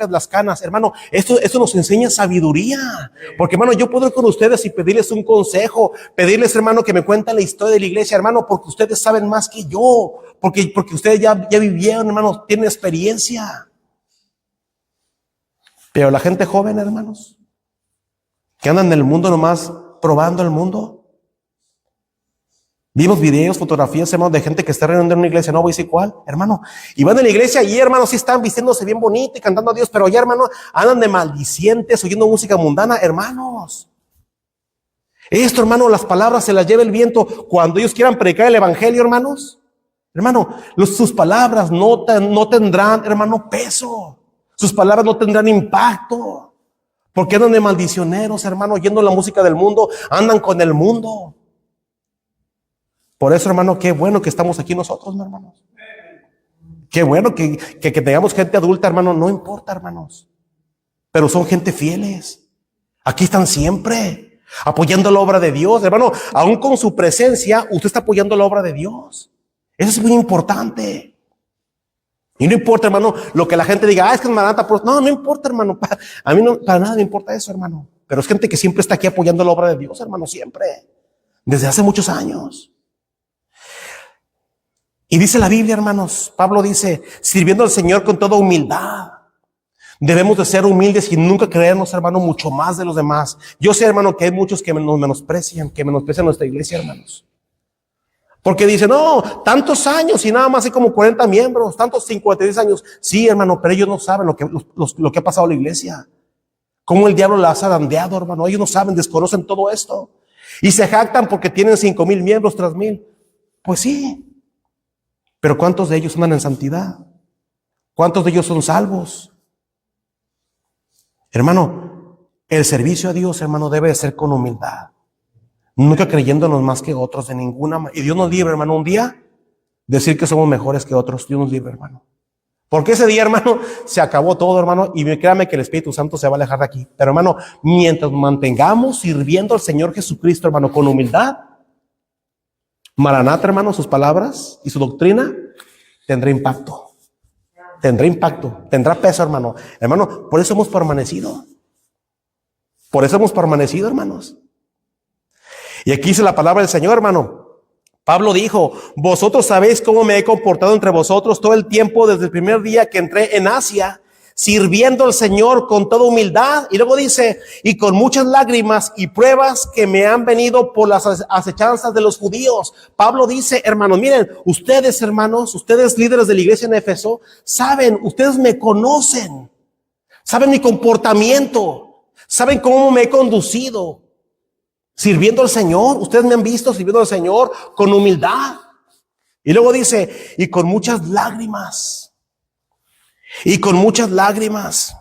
[SPEAKER 1] Las canas, hermano, esto nos enseña sabiduría. Porque, hermano, yo puedo ir con ustedes y pedirles un consejo, pedirles, hermano, que me cuenten la historia de la iglesia, hermano, porque ustedes saben más que yo. Porque ustedes ya vivieron, hermano, tienen experiencia. Pero la gente joven, hermanos, que andan en el mundo nomás probando el mundo. Vimos videos, fotografías, hermano, de gente que está reuniendo en una iglesia, no voy a decir cuál, hermano. Y van a la iglesia y, hermano, sí están vistiéndose bien bonito y cantando a Dios, pero ya, hermano, andan de maldicientes, oyendo música mundana, hermanos. Esto, hermano, las palabras se las lleva el viento. Cuando ellos quieran predicar el evangelio, hermanos, hermano, sus palabras no tendrán, hermano, peso. Sus palabras no tendrán impacto. Porque andan de maldicioneros, hermano, oyendo la música del mundo, andan con el mundo. Por eso, hermano, qué bueno que estamos aquí nosotros, ¿no, hermanos? Qué bueno que tengamos gente adulta, hermano, no importa, hermanos. Pero son gente fieles. Aquí están siempre, apoyando la obra de Dios. Hermano, aún con su presencia, usted está apoyando la obra de Dios. Eso es muy importante. Y no importa, hermano, lo que la gente diga, es que es Maranatha. No importa, hermano. A mí no, para nada me importa eso, hermano. Pero es gente que siempre está aquí apoyando la obra de Dios, hermano, siempre. Desde hace muchos años. Y dice la Biblia, hermanos, Pablo dice, sirviendo al Señor con toda humildad. Debemos de ser humildes y nunca creernos, hermano, mucho más de los demás. Yo sé, hermano, que hay muchos que nos menosprecian, que menosprecian nuestra iglesia, hermanos. Porque dicen, no, tantos años y nada más hay como 40 miembros, tantos 56 años. Sí, hermano, pero ellos no saben lo que ha pasado en la iglesia. Cómo el diablo las ha zarandeado, hermano. Ellos no saben, desconocen todo esto. Y se jactan porque tienen 5,000 miembros, 3,000. Pues sí. Pero ¿cuántos de ellos andan en santidad? ¿Cuántos de ellos son salvos? Hermano, el servicio a Dios, hermano, debe de ser con humildad. Nunca creyéndonos más que otros de ninguna manera. Y Dios nos libre, hermano, un día decir que somos mejores que otros. Dios nos libre, hermano. Porque ese día, hermano, se acabó todo, hermano. Y créame que el Espíritu Santo se va a alejar de aquí. Pero, hermano, mientras mantengamos sirviendo al Señor Jesucristo, hermano, con humildad, Maranata, hermano, sus palabras y su doctrina tendrá impacto. Tendrá impacto, tendrá peso, hermano. Hermano, por eso hemos permanecido. Por eso hemos permanecido, hermanos. Y aquí dice la palabra del Señor, hermano. Pablo dijo, vosotros sabéis cómo me he comportado entre vosotros todo el tiempo desde el primer día que entré en Asia, sirviendo al Señor con toda humildad. Y luego dice, y con muchas lágrimas y pruebas que me han venido por las acechanzas de los judíos. Pablo dice, hermanos, miren, ustedes, hermanos, ustedes líderes de la iglesia en Éfeso, saben, ustedes me conocen, saben mi comportamiento, saben cómo me he conducido. Sirviendo al Señor, ustedes me han visto sirviendo al Señor con humildad. Y luego dice, y con muchas lágrimas. Y con muchas lágrimas.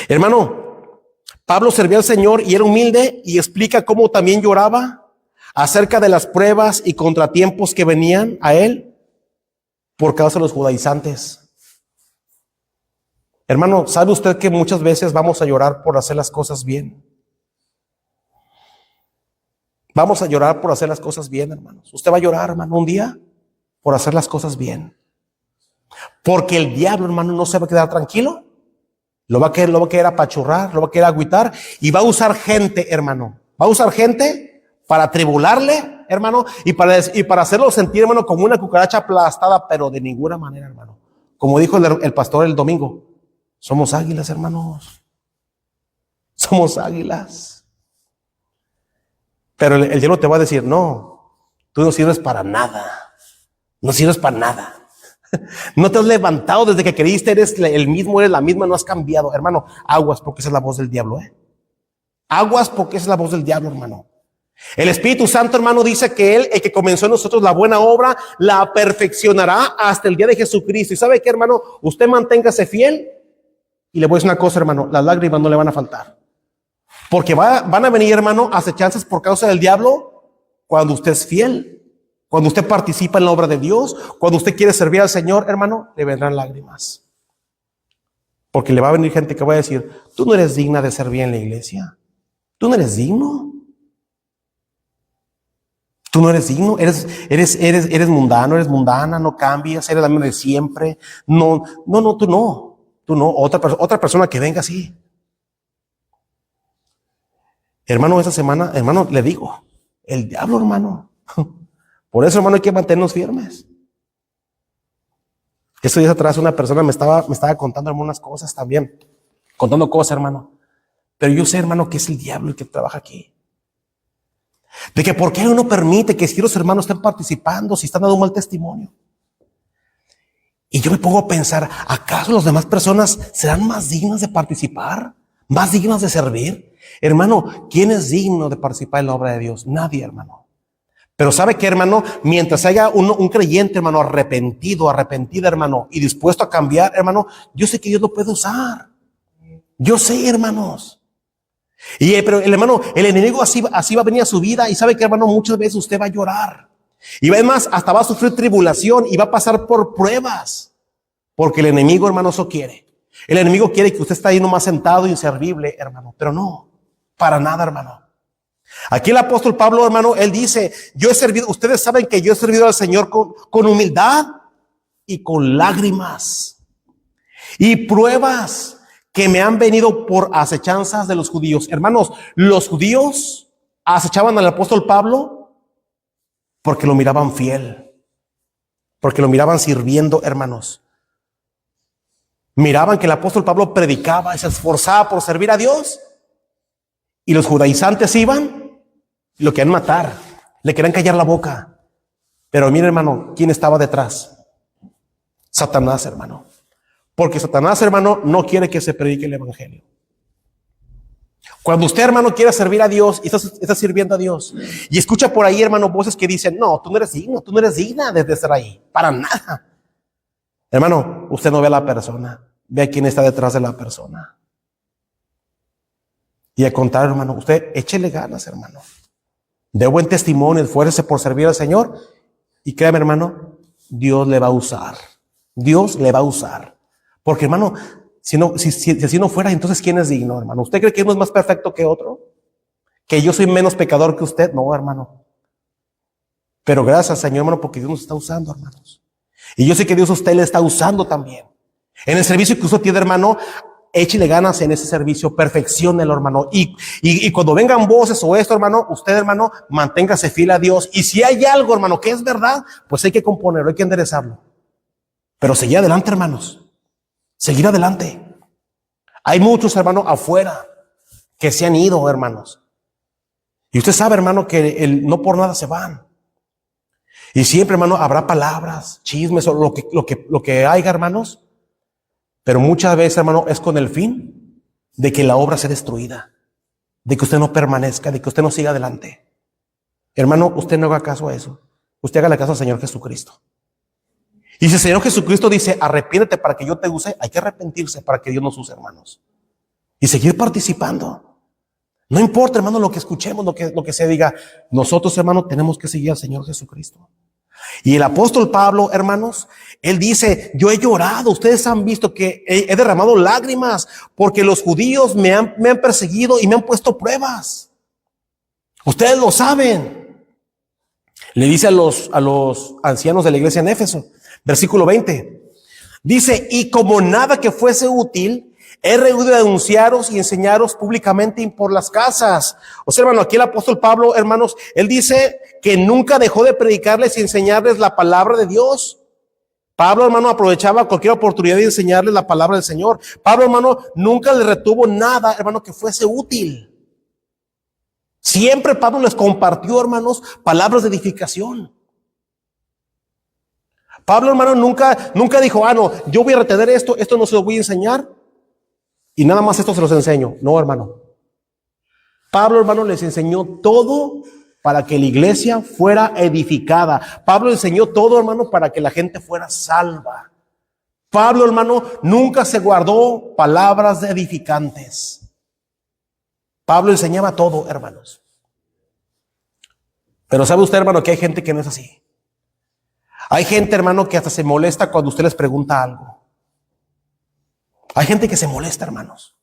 [SPEAKER 1] Hermano, Pablo servía al Señor y era humilde y explica cómo también lloraba acerca de las pruebas y contratiempos que venían a él por causa de los judaizantes. Hermano, ¿sabe usted que muchas veces vamos a llorar por hacer las cosas bien? Vamos a llorar por hacer las cosas bien, hermanos. Usted va a llorar, hermano, un día por hacer las cosas bien. Porque el diablo, hermano, no se va a quedar tranquilo. Lo va a querer apachurrar, lo va a querer agüitar y va a usar gente, hermano. Va a usar gente para tribularle, hermano, y para hacerlo sentir, hermano, como una cucaracha aplastada, pero de ninguna manera, hermano. Como dijo el pastor el domingo. Somos águilas, hermanos. Somos águilas. Pero el diablo te va a decir, no, tú no sirves para nada. No sirves para nada. No te has levantado desde que creíste, eres el mismo, eres la misma, no has cambiado. Hermano, aguas porque esa es la voz del diablo, Aguas porque esa es la voz del diablo, hermano. El Espíritu Santo, hermano, dice que Él, el que comenzó en nosotros la buena obra, la perfeccionará hasta el día de Jesucristo. ¿Y sabe qué, hermano? Usted manténgase fiel. Y le voy a decir una cosa, hermano, las lágrimas no le van a faltar. Porque van a venir, hermano, acechanzas por causa del diablo cuando usted es fiel, cuando usted participa en la obra de Dios, cuando usted quiere servir al Señor, hermano, le vendrán lágrimas. Porque le va a venir gente que va a decir, tú no eres digna de servir en la iglesia. Tú no eres digno. Tú no eres digno, eres mundano, eres mundana, no cambias, eres la misma de siempre. No, tú no. Tú no, otra persona que venga así. Hermano, esta semana, hermano, le digo, el diablo, hermano. Por eso, hermano, hay que mantenernos firmes. Estos días atrás una persona me estaba contando algunas cosas también. Contando cosas, hermano. Pero yo sé, hermano, que es el diablo el que trabaja aquí. De que por qué uno permite que si los hermanos estén participando, si están dando un mal testimonio. Y yo me pongo a pensar, ¿acaso las demás personas serán más dignas de participar? ¿Más dignas de servir? Hermano, ¿quién es digno de participar en la obra de Dios? Nadie, hermano. Pero ¿sabe qué, hermano? Mientras haya un creyente, hermano, arrepentida, hermano, y dispuesto a cambiar, hermano, yo sé que Dios lo puede usar. Yo sé, hermanos. Pero el hermano, el enemigo así va a venir a su vida y sabe que, hermano, muchas veces usted va a llorar. Y además hasta va a sufrir tribulación y va a pasar por pruebas. Porque el enemigo, hermano, eso quiere. El enemigo quiere que usted esté ahí nomás sentado, inservible, hermano. Pero no, para nada, hermano. Aquí el apóstol Pablo, hermano, él dice, yo he servido, ustedes saben que yo he servido al Señor con humildad y con lágrimas y pruebas que me han venido por acechanzas de los judíos. Hermanos, los judíos acechaban al apóstol Pablo porque lo miraban fiel, porque lo miraban sirviendo, hermanos. Miraban que el apóstol Pablo predicaba y se esforzaba por servir a Dios. Y los judaizantes iban y lo querían matar. Le querían callar la boca. Pero mire, hermano, ¿quién estaba detrás? Satanás, hermano. Porque Satanás, hermano, no quiere que se predique el evangelio. Cuando usted, hermano, quiera servir a Dios y está sirviendo a Dios y escucha por ahí, hermano, voces que dicen, no, tú no eres digno, tú no eres digna de estar ahí, para nada. Hermano, usted no ve a la persona, ve a quién está detrás de la persona. Y al contrario, hermano, usted échele ganas, hermano. Dé buen testimonio, esfuércese por servir al Señor y créame, hermano, Dios le va a usar. Dios le va a usar. Porque, hermano, si así no fuera, entonces ¿quién es digno, hermano? ¿Usted cree que uno es más perfecto que otro? ¿Que yo soy menos pecador que usted? No, hermano. Pero gracias al Señor, hermano, porque Dios nos está usando, hermanos. Y yo sé que Dios a usted le está usando también. En el servicio que usted tiene, hermano, échele ganas en ese servicio, perfecciónelo, hermano. Y cuando vengan voces o esto, hermano, usted, hermano, manténgase fiel a Dios. Y si hay algo, hermano, que es verdad, pues hay que componerlo, hay que enderezarlo. Pero seguir adelante, hermanos. Seguir adelante. Hay muchos, hermanos, afuera que se han ido, hermanos. Y usted sabe, hermano, que no por nada se van. Y siempre, hermano, habrá palabras, chismes o lo que haya, hermanos. Pero muchas veces, hermano, es con el fin de que la obra sea destruida, de que usted no permanezca, de que usted no siga adelante. Hermano, usted no haga caso a eso. Usted haga caso al Señor Jesucristo. Y si el Señor Jesucristo dice, arrepiéntete para que yo te use, hay que arrepentirse para que Dios nos use, hermanos. Y seguir participando. No importa, hermano, lo que escuchemos, lo que se diga. Nosotros, hermano, tenemos que seguir al Señor Jesucristo. Y el apóstol Pablo, hermanos, él dice, yo he llorado, ustedes han visto que he derramado lágrimas porque los judíos me han perseguido y me han puesto pruebas. Ustedes lo saben. Le dice a los ancianos de la iglesia en Éfeso, versículo 20. Dice, y como nada que fuese útil, he rehuido de anunciaros y enseñaros públicamente y por las casas. O sea, hermano, aquí el apóstol Pablo, hermanos, él dice que nunca dejó de predicarles y enseñarles la palabra de Dios. Pablo, hermano, aprovechaba cualquier oportunidad de enseñarles la palabra del Señor. Pablo, hermano, nunca le retuvo nada, hermano, que fuese útil. Siempre Pablo les compartió, hermanos, palabras de edificación. Pablo, hermano, nunca dijo, no, yo voy a retener esto no se lo voy a enseñar. Y nada más esto se los enseño. No, hermano. Pablo, hermano, les enseñó todo para que la iglesia fuera edificada. Pablo enseñó todo, hermano, para que la gente fuera salva. Pablo, hermano, nunca se guardó palabras de edificantes. Pablo enseñaba todo, hermanos. Pero ¿sabe usted, hermano, que hay gente que no es así? Hay gente, hermano, que hasta se molesta cuando usted les pregunta algo. Hay gente que se molesta, hermanos.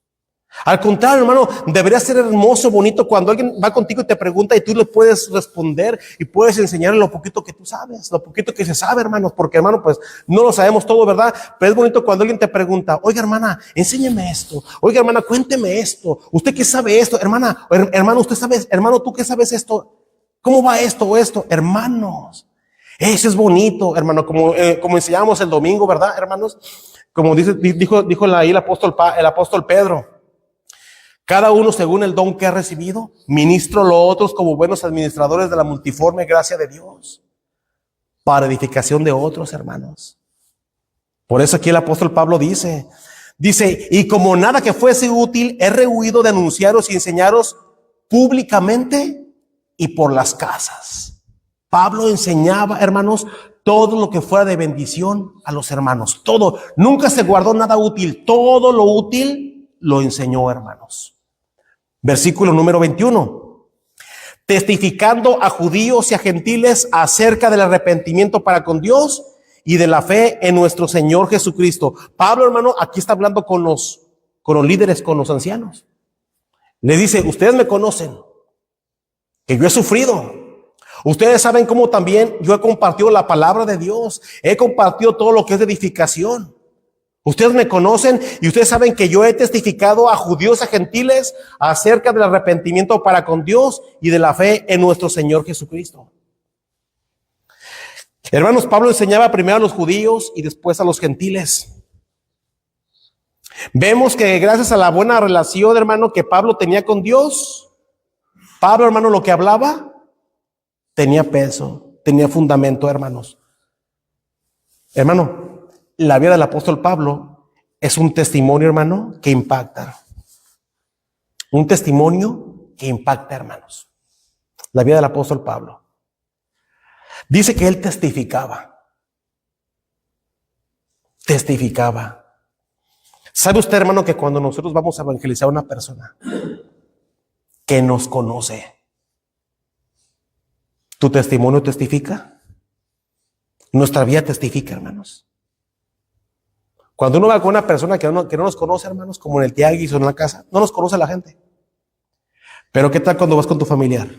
[SPEAKER 1] Al contrario, hermano, debería ser hermoso, bonito cuando alguien va contigo y te pregunta y tú le puedes responder y puedes enseñarle lo poquito que tú sabes, lo poquito que se sabe, hermanos, porque, hermano, pues no lo sabemos todo, ¿verdad? Pero es bonito cuando alguien te pregunta, oiga, hermana, enséñeme esto, oiga, hermana, cuénteme esto, ¿usted qué sabe esto? Hermana, hermano, ¿usted sabe? Hermano, ¿tú qué sabes esto? ¿Cómo va esto o esto? Hermanos, eso es bonito, hermano, como enseñábamos el domingo, ¿verdad, hermanos? Como dijo ahí el apóstol Pedro, cada uno según el don que ha recibido, ministro los otros como buenos administradores de la multiforme gracia de Dios, para edificación de otros, hermanos. Por eso aquí el apóstol Pablo dice, y como nada que fuese útil, he rehuido de anunciaros y enseñaros públicamente y por las casas. Pablo enseñaba, hermanos, todo lo que fuera de bendición a los hermanos, todo, nunca se guardó nada útil, todo lo útil lo enseñó, hermanos. Versículo número 21. Testificando a judíos y a gentiles acerca del arrepentimiento para con Dios y de la fe en nuestro Señor Jesucristo. Pablo, hermano, aquí está hablando con los líderes, con los ancianos. Les dice, ustedes me conocen, que yo he sufrido. Ustedes saben cómo también yo he compartido la palabra de Dios. He compartido todo lo que es de edificación. Ustedes me conocen y ustedes saben que yo he testificado a judíos y a gentiles acerca del arrepentimiento para con Dios y de la fe en nuestro Señor Jesucristo. Hermanos, Pablo enseñaba primero a los judíos y después a los gentiles. Vemos que gracias a la buena relación, hermano, que Pablo tenía con Dios, Pablo, hermano, lo que hablaba tenía peso, tenía fundamento, hermanos. Hermano, la vida del apóstol Pablo es un testimonio, hermano, que impacta. Un testimonio que impacta, hermanos. La vida del apóstol Pablo. Dice que él testificaba. Testificaba. ¿Sabe usted, hermano, que cuando nosotros vamos a evangelizar a una persona que nos conoce, tu testimonio testifica? Nuestra vida testifica, hermanos. Cuando uno va con una persona que no nos conoce, hermanos, como en el tianguis o en la casa, no nos conoce la gente. Pero ¿qué tal cuando vas con tu familiar?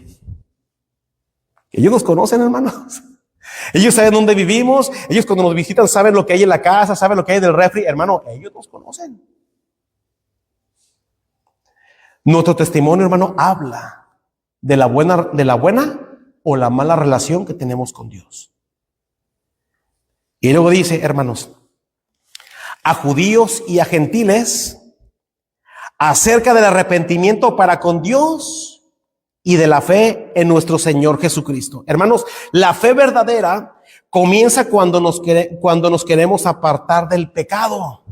[SPEAKER 1] Ellos nos conocen, hermanos. Ellos saben dónde vivimos. Ellos cuando nos visitan saben lo que hay en la casa, saben lo que hay en el refri. Hermano, ellos nos conocen. Nuestro testimonio, hermano, habla de la buena o la mala relación que tenemos con Dios. Y luego dice, hermanos, a judíos y a gentiles acerca del arrepentimiento para con Dios y de la fe en nuestro Señor Jesucristo. Hermanos, la fe verdadera comienza cuando nos queremos apartar del pecado.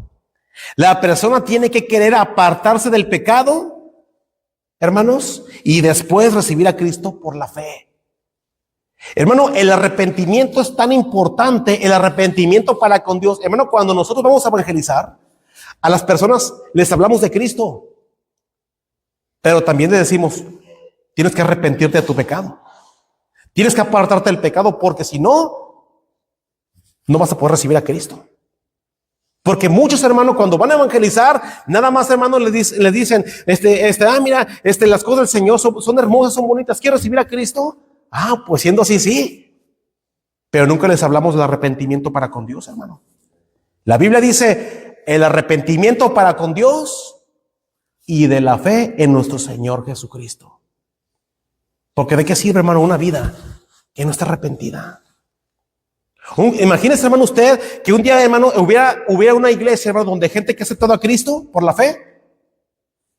[SPEAKER 1] La persona tiene que querer apartarse del pecado, hermanos, y después recibir a Cristo por la fe. Hermano, el arrepentimiento es tan importante, el arrepentimiento para con Dios. Hermano, cuando nosotros vamos a evangelizar, a las personas les hablamos de Cristo, pero también les decimos, tienes que arrepentirte de tu pecado. Tienes que apartarte del pecado, porque si no, no vas a poder recibir a Cristo. Porque muchos, hermanos, cuando van a evangelizar, nada más, hermanos, les dicen, mira, las cosas del Señor son hermosas, son bonitas. ¿Quieres recibir a Cristo? Pues siendo así, sí. Pero nunca les hablamos del arrepentimiento para con Dios, hermano. La Biblia dice, el arrepentimiento para con Dios y de la fe en nuestro Señor Jesucristo. Porque ¿de qué sirve, hermano, una vida que no está arrepentida? Imagínese, hermano, usted que un día, hermano, hubiera una iglesia, hermano, donde gente que ha aceptado a Cristo por la fe,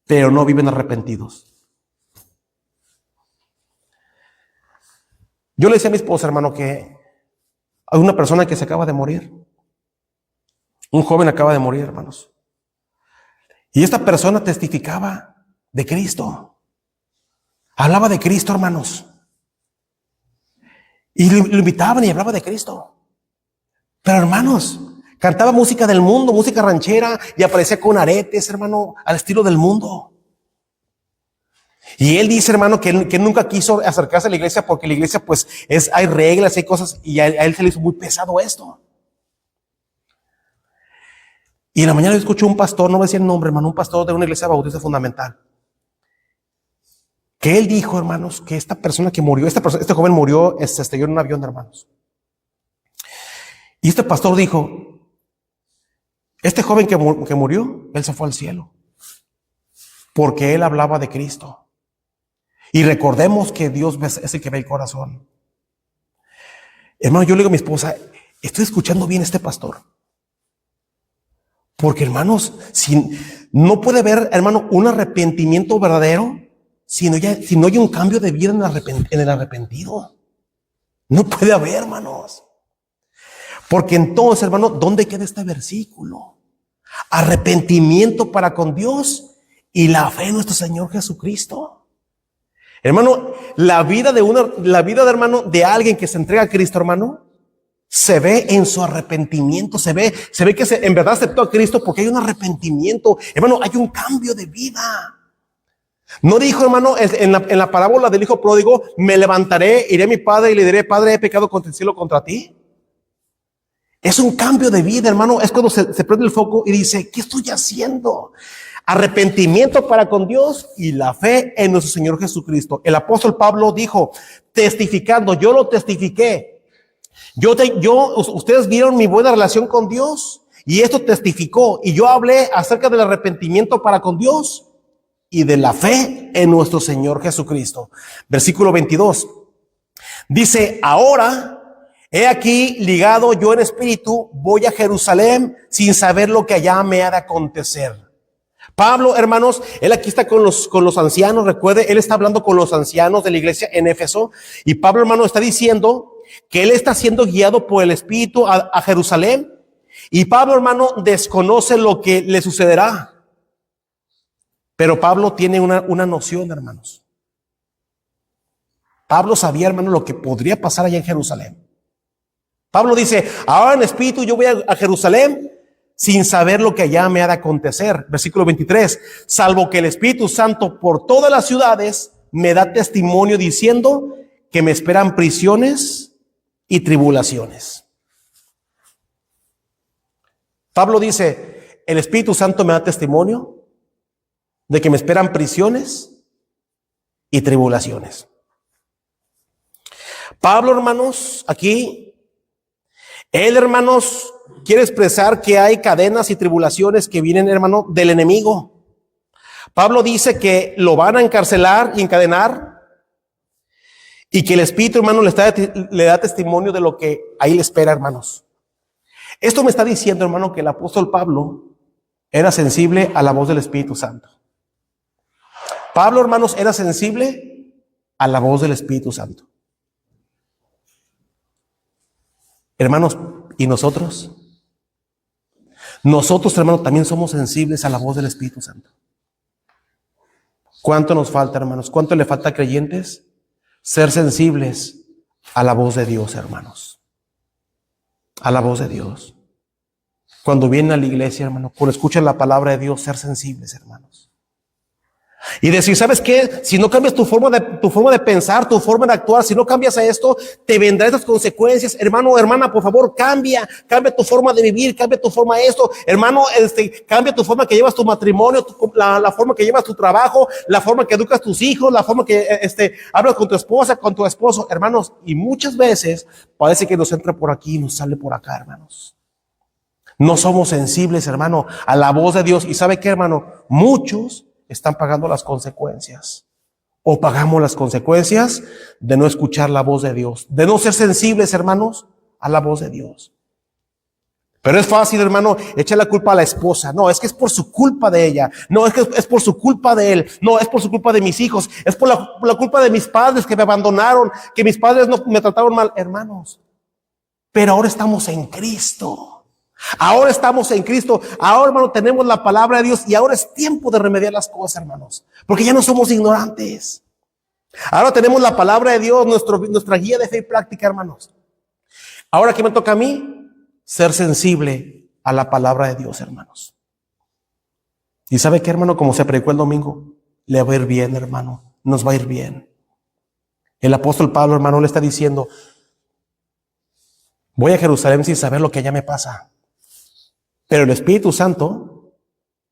[SPEAKER 1] pero no viven arrepentidos. Yo le decía a mi esposa, hermano, que hay una persona que se acaba de morir. Un joven acaba de morir, hermanos. Y esta persona testificaba de Cristo. Hablaba de Cristo, hermanos. Y lo invitaban y hablaba de Cristo. Pero, hermanos, cantaba música del mundo, música ranchera, y aparecía con aretes, hermano, al estilo del mundo. Y él dice, hermano, que nunca quiso acercarse a la iglesia porque la iglesia, pues, hay reglas, hay cosas, y a él se le hizo muy pesado esto. Y en la mañana yo escuché un pastor, no voy a decir el nombre, hermano, un pastor de una iglesia bautista fundamental, que él dijo, hermanos, que esta persona que murió, este joven murió, se estrelló en un avión, hermanos. Y este pastor dijo, este joven que murió, él se fue al cielo, porque él hablaba de Cristo. Y recordemos que Dios es el que ve el corazón. Hermano, yo le digo a mi esposa, estoy escuchando bien a este pastor. Porque, hermanos, no puede haber, hermano, un arrepentimiento verdadero si no hay un cambio de vida en el arrepentido. No puede haber, hermanos. Porque entonces, hermano, ¿dónde queda este versículo? Arrepentimiento para con Dios y la fe en nuestro Señor Jesucristo. Hermano, la vida hermano, de alguien que se entrega a Cristo, hermano, se ve en su arrepentimiento, se ve que en verdad aceptó a Cristo porque hay un arrepentimiento, hermano, hay un cambio de vida. No dijo, hermano, en la parábola del hijo pródigo, me levantaré, iré a mi padre y le diré, Padre, he pecado contra el cielo, contra ti. Es un cambio de vida, hermano. Es cuando se prende el foco y dice, ¿qué estoy haciendo? Arrepentimiento para con Dios y la fe en nuestro Señor Jesucristo. El apóstol Pablo dijo, testificando, yo lo testifiqué. Ustedes vieron mi buena relación con Dios y esto testificó. Y yo hablé acerca del arrepentimiento para con Dios y de la fe en nuestro Señor Jesucristo. Versículo 22. Dice, ahora He aquí, ligado yo en espíritu, voy a Jerusalén sin saber lo que allá me ha de acontecer. Pablo, hermanos, él aquí está con los ancianos, recuerde, él está hablando con los ancianos de la iglesia en Éfeso, y Pablo, hermano, está diciendo que él está siendo guiado por el Espíritu a Jerusalén, y Pablo, hermano, desconoce lo que le sucederá. Pero Pablo tiene una noción, hermanos. Pablo sabía, hermano, lo que podría pasar allá en Jerusalén. Pablo dice, ahora en espíritu yo voy a Jerusalén sin saber lo que allá me ha de acontecer. Versículo 23, salvo que el Espíritu Santo por todas las ciudades me da testimonio diciendo que me esperan prisiones y tribulaciones. Pablo dice, el Espíritu Santo me da testimonio de que me esperan prisiones y tribulaciones. Pablo, hermanos, aquí, él, hermanos, quiere expresar que hay cadenas y tribulaciones que vienen, hermano, del enemigo. Pablo dice que lo van a encarcelar y encadenar, y que el Espíritu, hermano, le da testimonio de lo que ahí le espera, hermanos. Esto me está diciendo, hermano, que el apóstol Pablo era sensible a la voz del Espíritu Santo. Pablo, hermanos, era sensible a la voz del Espíritu Santo. Hermanos, ¿y nosotros? Nosotros, hermanos, también somos sensibles a la voz del Espíritu Santo. ¿Cuánto nos falta, hermanos? ¿Cuánto le falta a creyentes? Ser sensibles a la voz de Dios, hermanos. A la voz de Dios. Cuando vienen a la iglesia, hermano, cuando escuchan la palabra de Dios, ser sensibles, hermanos. Y decir, ¿sabes qué? Si no cambias tu forma de pensar, tu forma de actuar, si no cambias a esto, te vendrán estas consecuencias. Hermano o hermana, por favor, cambia tu forma de vivir, cambia tu forma de esto. Hermano, cambia tu forma que llevas tu matrimonio, la forma que llevas tu trabajo, la forma que educas tus hijos, la forma que hablas con tu esposa, con tu esposo, hermanos. Y muchas veces parece que nos entra por aquí y nos sale por acá, hermanos. No somos sensibles, hermano, a la voz de Dios. ¿Y sabe qué, hermano? Muchos están pagando las consecuencias, o pagamos las consecuencias de no escuchar la voz de Dios, de no ser sensibles, hermanos, a la voz de Dios. Pero es fácil, hermano, echar la culpa a la esposa. No, es que es por su culpa de ella. No, es que es por su culpa de él. No, es por su culpa de mis hijos. Es por la culpa de mis padres que me abandonaron, que mis padres no me trataron mal, hermanos. Pero ahora estamos en Cristo. Ahora estamos en Cristo. Ahora, hermano, tenemos la palabra de Dios y ahora es tiempo de remediar las cosas, hermanos, porque ya no somos ignorantes. Ahora tenemos la palabra de Dios, nuestra guía de fe y práctica, hermanos. Ahora, ¿qué me toca a mí? Ser sensible a la palabra de Dios, hermanos. Y ¿sabe qué, hermano? Como se predicó el domingo, le va a ir bien, hermano. Nos va a ir bien. El apóstol Pablo, hermano, le está diciendo, voy a Jerusalén sin saber lo que allá me pasa. Pero el Espíritu Santo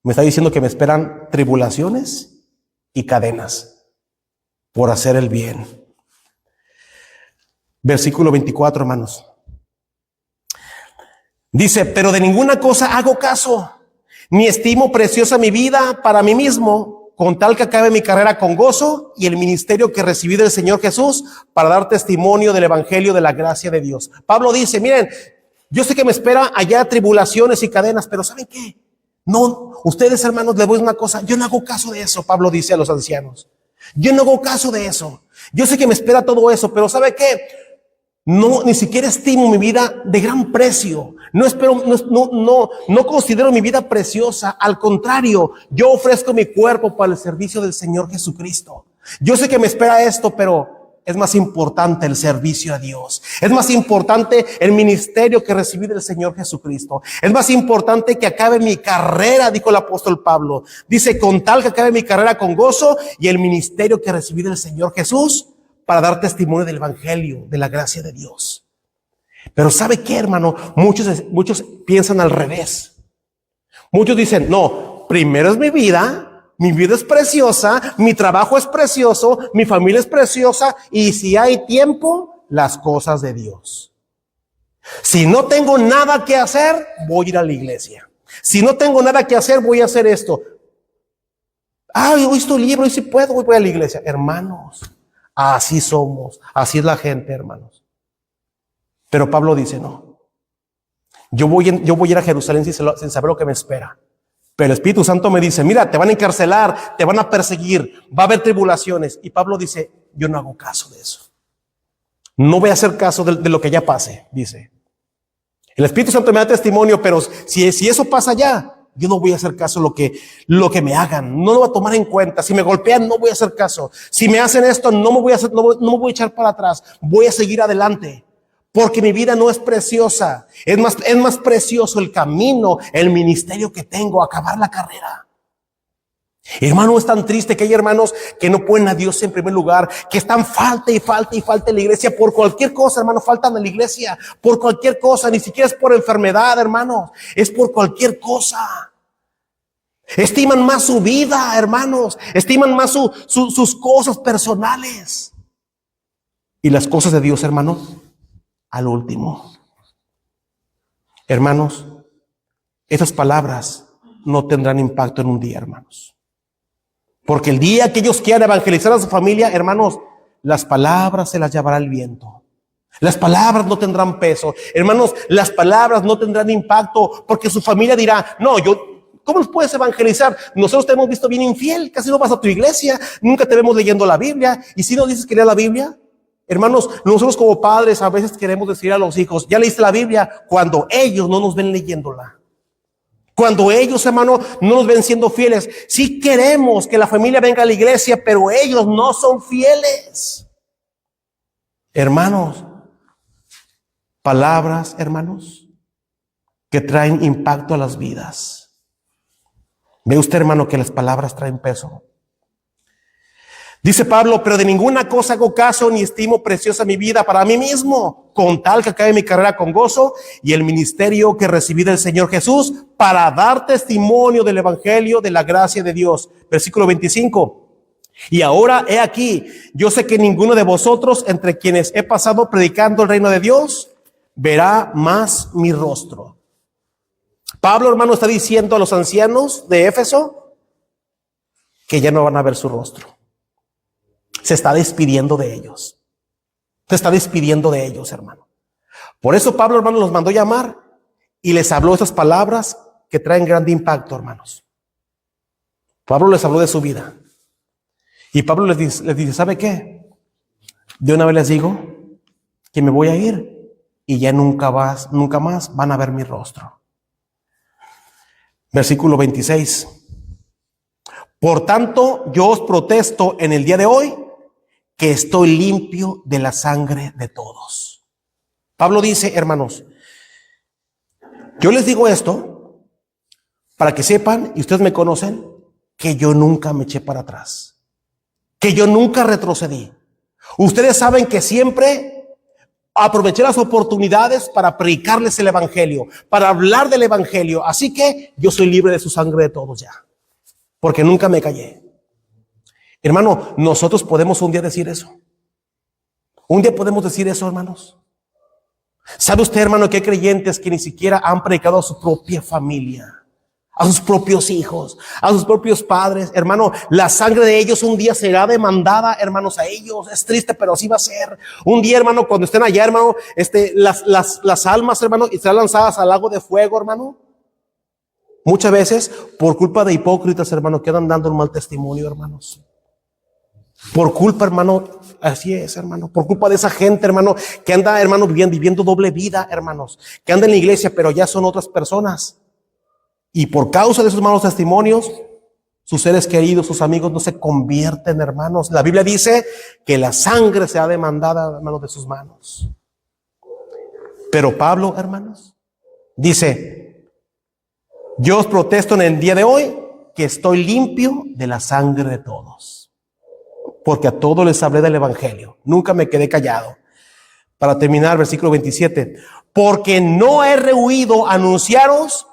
[SPEAKER 1] me está diciendo que me esperan tribulaciones y cadenas por hacer el bien. Versículo 24, hermanos. Dice, pero de ninguna cosa hago caso, ni estimo preciosa mi vida para mí mismo, con tal que acabe mi carrera con gozo y el ministerio que recibí del Señor Jesús para dar testimonio del evangelio de la gracia de Dios. Pablo dice, miren, yo sé que me espera allá tribulaciones y cadenas, pero ¿saben qué? No, ustedes, hermanos, les voy a decir una cosa, yo no hago caso de eso, Pablo dice a los ancianos. Yo no hago caso de eso. Yo sé que me espera todo eso, pero ¿sabe qué? No, ni siquiera estimo mi vida de gran precio. No considero mi vida preciosa. Al contrario, yo ofrezco mi cuerpo para el servicio del Señor Jesucristo. Yo sé que me espera esto, pero es más importante el servicio a Dios. Es más importante el ministerio que recibí del Señor Jesucristo. Es más importante que acabe mi carrera, dijo el apóstol Pablo. Dice, con tal que acabe mi carrera con gozo y el ministerio que recibí del Señor Jesús para dar testimonio del evangelio, de la gracia de Dios. Pero ¿sabe qué, hermano? Muchos piensan al revés. Muchos dicen, no, primero es mi vida es preciosa, mi trabajo es precioso, mi familia es preciosa, y si hay tiempo, las cosas de Dios. Si no tengo nada que hacer, voy a ir a la iglesia. Si no tengo nada que hacer, voy a hacer esto. Hoy estoy libre, hoy sí puedo, voy a la iglesia. Hermanos, así somos, así es la gente, hermanos. Pero Pablo dice, no, yo voy a ir a Jerusalén sin saber lo que me espera. Pero el Espíritu Santo me dice, mira, te van a encarcelar, te van a perseguir, va a haber tribulaciones. Y Pablo dice, yo no hago caso de eso. No voy a hacer caso de lo que ya pase, dice. El Espíritu Santo me da testimonio, pero si eso pasa ya, yo no voy a hacer caso lo que me hagan. No lo voy a tomar en cuenta. Si me golpean, no voy a hacer caso. Si me hacen esto, no me voy a echar para atrás. Voy a seguir adelante. Porque mi vida no es preciosa. Es más precioso el camino, el ministerio que tengo, acabar la carrera. Hermano, es tan triste que hay hermanos que no ponen a Dios en primer lugar, que están falta en la iglesia por cualquier cosa, hermano, faltan en la iglesia por cualquier cosa, ni siquiera es por enfermedad, hermanos, es por cualquier cosa. Estiman más su vida, hermanos, estiman más sus cosas personales. Y las cosas de Dios, hermanos, al último. Hermanos, esas palabras no tendrán impacto en un día, hermanos. Porque el día que ellos quieran evangelizar a su familia, hermanos, las palabras se las llevará el viento. Las palabras no tendrán peso. Hermanos, las palabras no tendrán impacto porque su familia dirá, no, ¿cómo nos puedes evangelizar? Nosotros te hemos visto bien infiel, casi no vas a tu iglesia, nunca te vemos leyendo la Biblia. Y si no dices que leas la Biblia, hermanos, nosotros como padres a veces queremos decir a los hijos, ya leíste la Biblia, cuando ellos no nos ven leyéndola. Cuando ellos, hermano, no nos ven siendo fieles. Sí queremos que la familia venga a la iglesia, pero ellos no son fieles. Hermanos, palabras, hermanos, que traen impacto a las vidas. ¿Ve usted, hermano, que las palabras traen peso? Dice Pablo, pero de ninguna cosa hago caso ni estimo preciosa mi vida para mí mismo, con tal que acabe mi carrera con gozo y el ministerio que recibí del Señor Jesús para dar testimonio del evangelio de la gracia de Dios. Versículo 25. Y ahora he aquí, yo sé que ninguno de vosotros entre quienes he pasado predicando el reino de Dios verá más mi rostro. Pablo, hermano, está diciendo a los ancianos de Éfeso que ya no van a ver su rostro. Se está despidiendo de ellos. Se está despidiendo de ellos, hermano. Por eso Pablo, hermano, los mandó llamar y les habló esas palabras que traen grande impacto, hermanos. Pablo les habló de su vida. Y Pablo les dice, ¿sabe qué? De una vez les digo que me voy a ir y ya nunca más van a ver mi rostro. Versículo 26. Por tanto, yo os protesto en el día de hoy que estoy limpio de la sangre de todos. Pablo dice, hermanos, yo les digo esto para que sepan, y ustedes me conocen, que yo nunca me eché para atrás, que yo nunca retrocedí. Ustedes saben que siempre aproveché las oportunidades para predicarles el evangelio, para hablar del evangelio. Así que yo soy libre de su sangre de todos ya, porque nunca me callé. Hermano, nosotros podemos un día decir eso. Un día podemos decir eso, hermanos. ¿Sabe usted, hermano, que hay creyentes que ni siquiera han predicado a su propia familia, a sus propios hijos, a sus propios padres? Hermano, la sangre de ellos un día será demandada, hermanos, a ellos. Es triste, pero así va a ser. Un día, hermano, cuando estén allá, hermano, las almas, hermano, serán lanzadas al lago de fuego, hermano. Muchas veces, por culpa de hipócritas, hermano, que andan dando un mal testimonio, hermanos. Por culpa, hermano, así es, hermano, por culpa de esa gente, hermano, que anda, hermano, viviendo doble vida, hermanos, que anda en la iglesia, pero ya son otras personas. Y por causa de esos malos testimonios, sus seres queridos, sus amigos no se convierten, hermanos. La Biblia dice que la sangre se ha demandado, hermanos, de sus manos. Pero Pablo, hermanos, dice, yo os protesto en el día de hoy que estoy limpio de la sangre de todos. Porque a todos les hablé del evangelio. Nunca me quedé callado. Para terminar, versículo 27. Porque no he rehuido anunciaros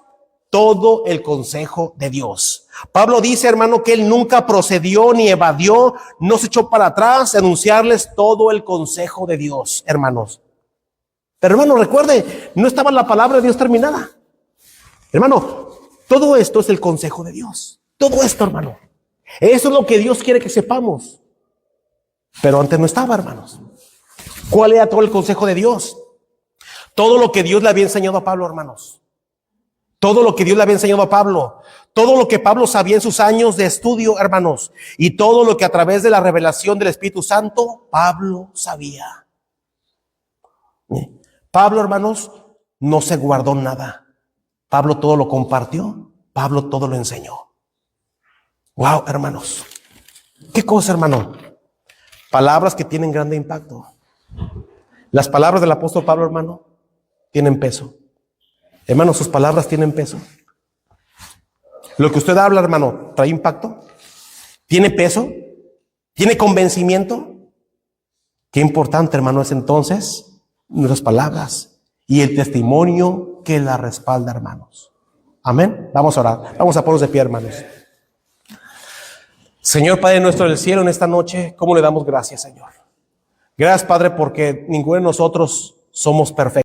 [SPEAKER 1] todo el consejo de Dios. Pablo dice, hermano, que él nunca procedió ni evadió, no se echó para atrás de anunciarles todo el consejo de Dios, hermanos. Pero, hermano, recuerde, no estaba la palabra de Dios terminada. Hermano, todo esto es el consejo de Dios. Todo esto, hermano. Eso es lo que Dios quiere que sepamos. Pero antes no estaba, hermanos. ¿Cuál era todo el consejo de Dios? Todo lo que Dios le había enseñado a Pablo, hermanos. Todo lo que Dios le había enseñado a Pablo. Todo lo que Pablo sabía en sus años de estudio, hermanos. Y todo lo que a través de la revelación del Espíritu Santo, Pablo sabía. Pablo, hermanos, no se guardó nada. Pablo todo lo compartió. Pablo todo lo enseñó. Wow, hermanos. ¿Qué cosa, hermano? Palabras que tienen grande impacto. Las palabras del apóstol Pablo, hermano, tienen peso. Hermano, sus palabras tienen peso. Lo que usted habla, hermano, trae impacto. ¿Tiene peso? ¿Tiene convencimiento? Qué importante, hermano, es entonces nuestras palabras y el testimonio que la respalda, hermanos. Amén. Vamos a orar. Vamos a ponernos de pie, hermanos. Señor Padre nuestro del cielo, en esta noche, ¿cómo le damos gracias, Señor? Gracias, Padre, porque ninguno de nosotros somos perfectos.